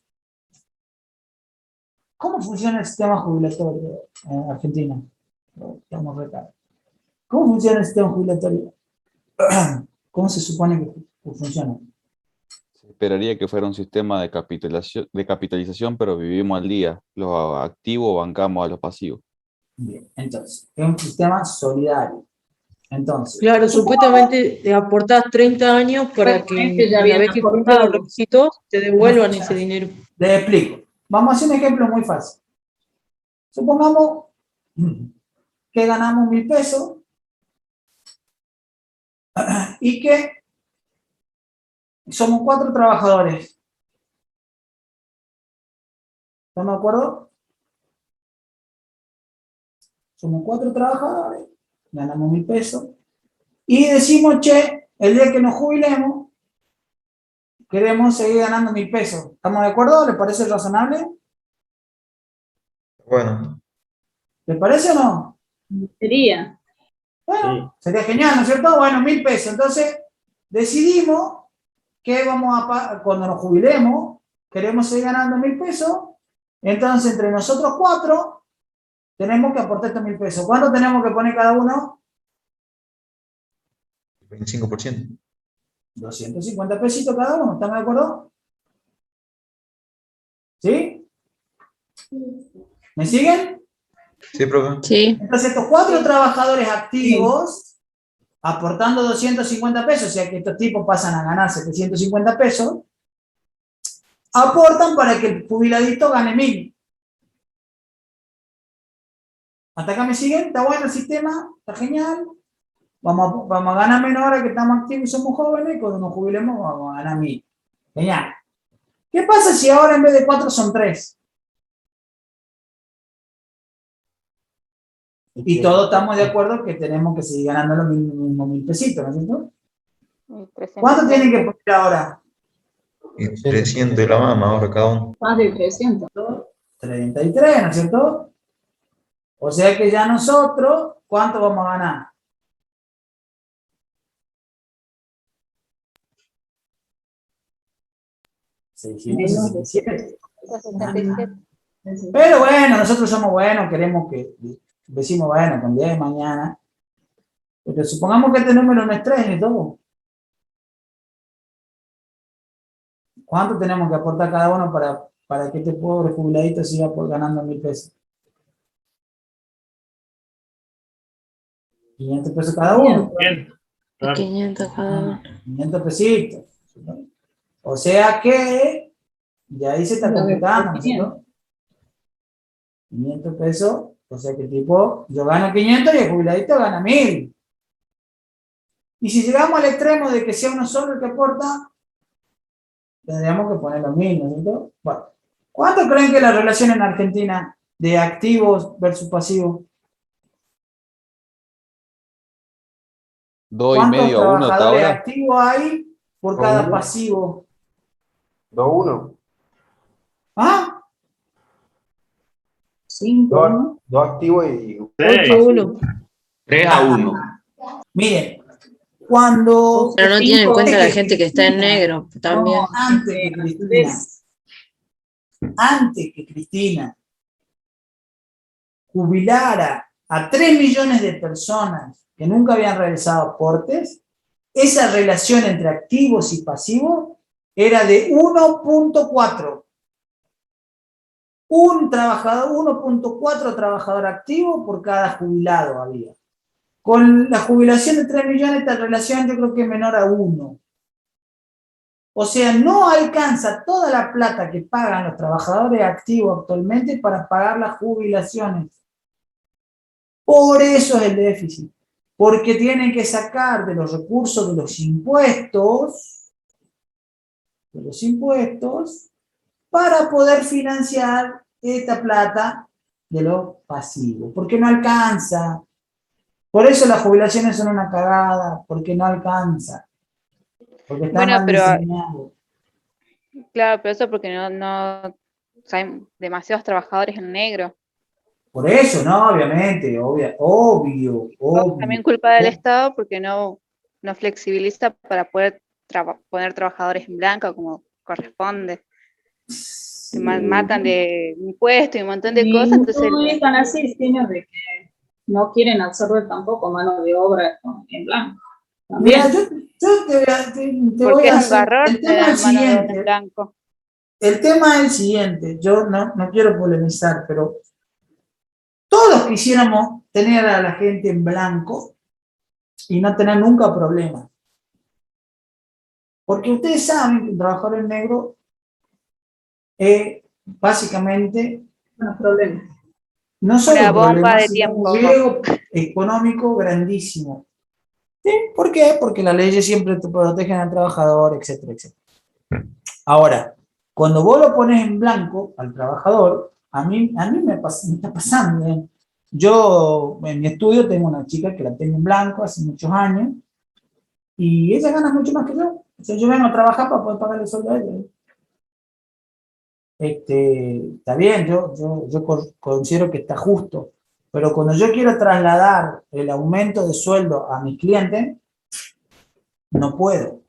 ¿cómo funciona el sistema jubilatorio en Argentina? Estamos recados. ¿Cómo funciona el sistema jubilatorio? ¿Cómo se supone que funciona? Se esperaría que fuera un sistema de capitalización, pero vivimos al día. Los activos bancamos a los pasivos. Bien, entonces, es un sistema solidario. Entonces, Claro, supuestamente te aportás 30 años para que Supuestamente ya una habían vez que cumplan los aportado. requisitos te devuelvan ese dinero. les explico. Vamos a hacer un ejemplo muy fácil. Supongamos que ganamos 1.000 pesos y que somos 4 trabajadores. ¿Estamos de acuerdo? Somos 4 trabajadores, ganamos 1.000 pesos y decimos, che, el día que nos jubilemos, queremos seguir ganando 1.000 pesos. ¿Estamos de acuerdo? ¿Les parece razonable? Bueno, ¿Les parece o no? Sería. Bueno, sería genial, ¿no es cierto? Bueno, 1.000 pesos. Entonces, decidimos que vamos a pagar, cuando nos jubilemos, queremos seguir ganando 1.000 pesos. Entonces, entre nosotros 4, tenemos que aportar estos 1.000 pesos. ¿Cuánto tenemos que poner cada uno? 25%. 250 pesitos cada uno, ¿estamos de acuerdo? ¿Sí? ¿Me siguen? Sí, profe. Sí. Entonces, estos 4 trabajadores activos, aportando 250 pesos, o sea que estos tipos pasan a ganar 750 pesos, aportan para que el jubiladito gane 1.000. ¿Hasta acá me siguen? ¿Está bueno el sistema? ¿Está genial? Vamos a ganar menos ahora que estamos activos y somos jóvenes, y cuando nos jubilemos vamos a ganar 1000. Genial. ¿Qué pasa si ahora en vez de 4 son 3? Y todos estamos de acuerdo que tenemos que seguir ganando los mismos 1000 pesitos, ¿no es cierto? ¿Cuánto tienen que poner ahora? 300 de la mama ahora cada uno. Más de 300. 33, ¿no es cierto? O sea que ya nosotros, ¿cuánto vamos a ganar? Menos de 667. 67. Pero bueno, nosotros somos buenos, queremos que, decimos, bueno, con 10 de mañana, porque supongamos que este número no es 3 ni todo. ¿Cuánto tenemos que aportar cada uno para que este pobre jubiladito siga ganando 1000 pesos? 500 pesos cada uno. 500 cada uno. 500 pesitos. ¿No? O sea que, ya ahí se está complicando, ¿no es cierto? 500 pesos, o sea que tipo, yo gano 500 y el jubiladito gana 1000. Y si llegamos al extremo de que sea uno solo el que aporta, tendríamos que poner los 1000, ¿no es cierto? Bueno, ¿cuánto creen que es la relación en Argentina de activos versus pasivos? 2,5 ¿Cuántos a 1 hasta trabajadores ahora. activos hay por cada 2-1. pasivo? 2-1. ¿Ah? 5, 2 activos y 8-1. 3-1. Miren, cuando... Pero no tiene en cuenta la que gente que está en Cristina- negro también. No, antes que Cristina jubilara a 3 millones de personas que nunca habían realizado aportes, esa relación entre activos y pasivos era de 1.4. Un trabajador, 1.4 trabajador activo por cada jubilado había. Con la jubilación de 3 millones, esta relación yo creo que es menor a 1. O sea, no alcanza toda la plata que pagan los trabajadores activos actualmente para pagar las jubilaciones. Por eso es el déficit. Porque tienen que sacar de los recursos de los impuestos, para poder financiar esta plata de los pasivos. Porque no alcanza. Por eso las jubilaciones son una cagada, porque no alcanza. Porque está Bueno, mal pero diseñado. claro, pero eso porque no o sea, hay demasiados trabajadores en negro. Por eso, no, obviamente, obvio. También culpa del Estado porque no flexibiliza para poder poner trabajadores en blanco como corresponde. Se matan de impuestos y un montón de cosas, entonces no están así, sino de que no quieren absorber tampoco mano de obra en blanco. También. Mira, yo te voy porque a es un hacer. garrón El tema es el mano de obra en siguiente. blanco. El tema es el siguiente. Yo no quiero polemizar, pero todos quisiéramos tener a la gente en blanco y no tener nunca problemas. Porque ustedes saben que un trabajador en negro es básicamente no solo una un bomba problema, de sino tiempo. un riesgo económico grandísimo. ¿Sí? ¿Por qué? Porque las leyes siempre te protegen al trabajador, etcétera, etcétera. Ahora, cuando vos lo pones en blanco al trabajador, a mí me está pasando. ¿Eh? Yo en mi estudio tengo una chica que la tengo en blanco hace muchos años y ella gana mucho más que yo. O sea, yo vengo a trabajar para poder pagarle el sueldo a ella. Está bien, yo considero que está justo, pero cuando yo quiero trasladar el aumento de sueldo a mis clientes, no puedo.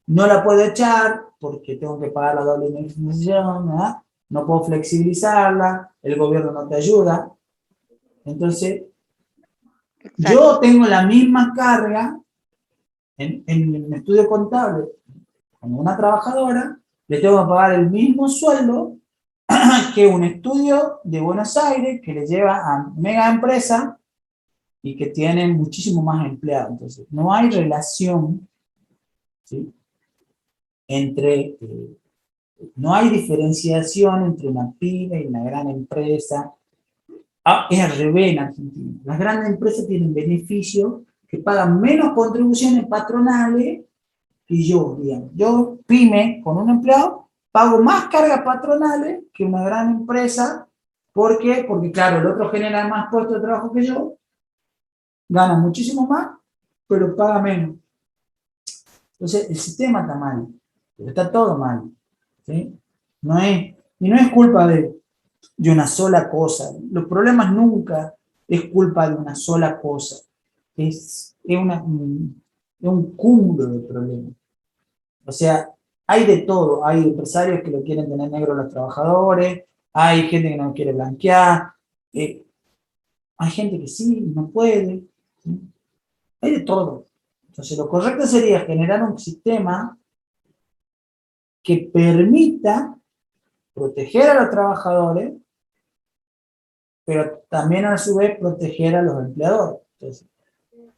No la puedo echar porque tengo que pagar la doble indemnización, ¿verdad? No puedo flexibilizarla, el gobierno no te ayuda. Entonces, yo tengo la misma carga en mi estudio contable como una trabajadora, le tengo que pagar el mismo sueldo que un estudio de Buenos Aires que le lleva a mega empresa y que tiene muchísimo más empleados. Entonces, no hay relación, ¿sí? No hay diferenciación entre una pyme y una gran empresa. Es al revés en Argentina. Las grandes empresas tienen beneficios que pagan menos contribuciones patronales que yo, digamos. Yo, pyme, con un empleado, pago más cargas patronales que una gran empresa. ¿Por qué? Porque, claro, el otro genera más puestos de trabajo que yo, gana muchísimo más, pero paga menos. Entonces, el sistema está mal, pero está todo mal, ¿sí? Y no es culpa de una sola cosa. Los problemas nunca es culpa de una sola cosa. Es un cúmulo de problemas. O sea, hay de todo. Hay empresarios que lo quieren tener negro a los trabajadores, hay gente que no quiere blanquear, hay gente que sí, no puede, ¿sí? Hay de todo. Entonces, lo correcto sería generar un sistema que permita proteger a los trabajadores, pero también a su vez proteger a los empleadores. Entonces,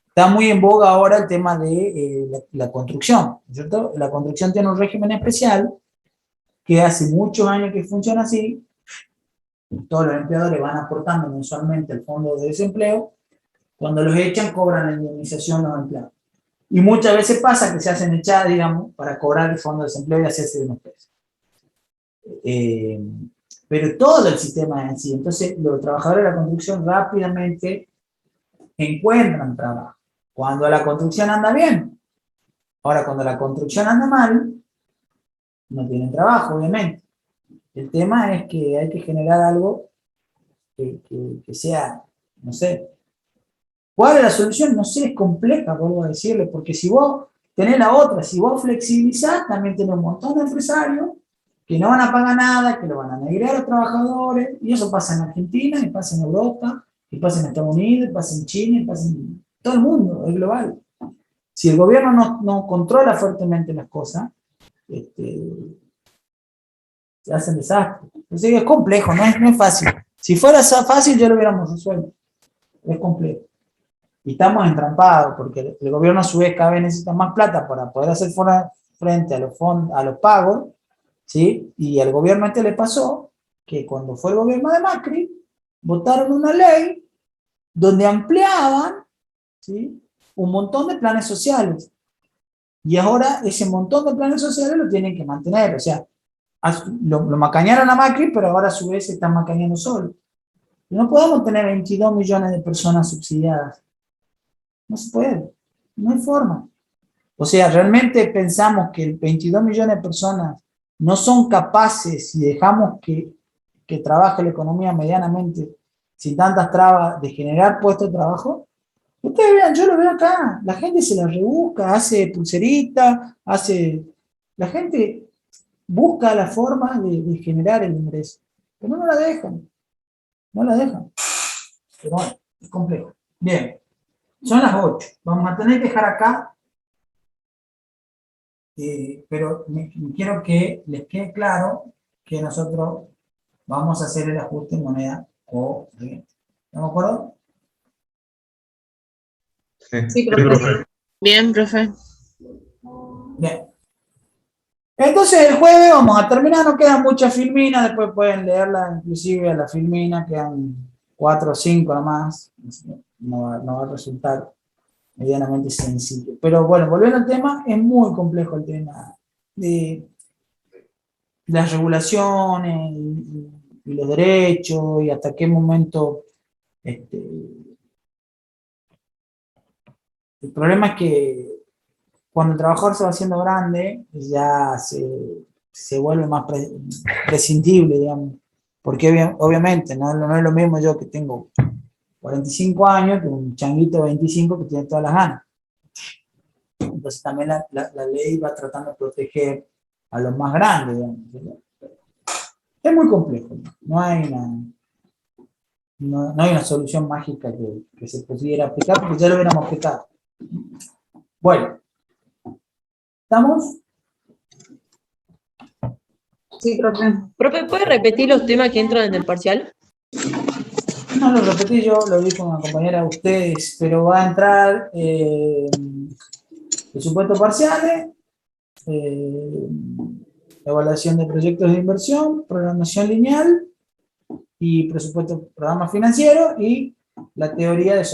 está muy en boga ahora el tema de la construcción, ¿cierto? La construcción tiene un régimen especial que hace muchos años que funciona así. Todos los empleadores van aportando mensualmente al fondo de desempleo. Cuando los echan, cobran la indemnización los empleados. Y muchas veces pasa que se hacen echadas, digamos, para cobrar el fondo de desempleo y hacerse de unos pesos. Pero todo el sistema es así. Entonces, los trabajadores de la construcción rápidamente encuentran trabajo. Cuando la construcción anda bien. Ahora, cuando la construcción anda mal, no tienen trabajo, obviamente. El tema es que hay que generar algo que sea, no sé. ¿Cuál es la solución? No sé, es compleja, vuelvo a decirle, porque si vos tenés la otra, si vos flexibilizás, también tenés un montón de empresarios que no van a pagar nada, que lo van a negrear a los trabajadores, y eso pasa en Argentina, y pasa en Europa, y pasa en Estados Unidos, y pasa en China, y pasa en todo el mundo, es global. Si el gobierno no controla fuertemente las cosas, se hacen desastres. Entonces es complejo, no es fácil. Si fuera fácil, ya lo hubiéramos resuelto. Es complejo. Y estamos entrampados, porque el gobierno a su vez cada vez necesita más plata para poder hacer frente a los pagos, ¿sí? Y al gobierno le pasó que cuando fue el gobierno de Macri, votaron una ley donde ampliaban, ¿sí?, un montón de planes sociales. Y ahora ese montón de planes sociales lo tienen que mantener. O sea, lo macañaron a Macri, pero ahora a su vez se están macañando solo. No podemos tener 22 millones de personas subsidiadas. No se puede, no hay forma. O sea, realmente pensamos que 22 millones de personas no son capaces, si dejamos que trabaje la economía medianamente, sin tantas trabas, de generar puestos de trabajo. Ustedes vean, yo lo veo acá, la gente se la rebusca, hace pulserita, la gente busca la forma de generar el ingreso, pero no la dejan, pero bueno, es complejo. Bien. Son las 8. Vamos a tener que dejar acá, pero quiero que les quede claro que nosotros vamos a hacer el ajuste en moneda corriente. ¿Estamos de acuerdo? Sí, profe. Bien, profe. Bien. Entonces el jueves vamos a terminar, no quedan muchas filminas, después pueden leerla, inclusive a la filmina, quedan 4 o 5 nomás, no va a resultar medianamente sencillo. Pero bueno, volviendo al tema, es muy complejo el tema de las regulaciones y los derechos y hasta qué momento. El problema es que cuando el trabajador se va haciendo grande, ya se vuelve más prescindible, digamos, porque obviamente no es lo mismo yo que tengo 45 años que un changuito de 25 que tiene todas las ganas. Entonces también la ley va tratando de proteger a los más grandes, digamos. Es muy complejo, no hay una solución mágica que se pudiera aplicar, porque ya lo hubiéramos aplicado. Bueno, ¿estamos? Sí, profe. Profe, ¿puede repetir los temas que entran en el parcial? No lo repetí yo, lo vi con una compañera de ustedes, pero va a entrar presupuestos parciales, evaluación de proyectos de inversión, programación lineal y presupuesto programa financiero y la teoría de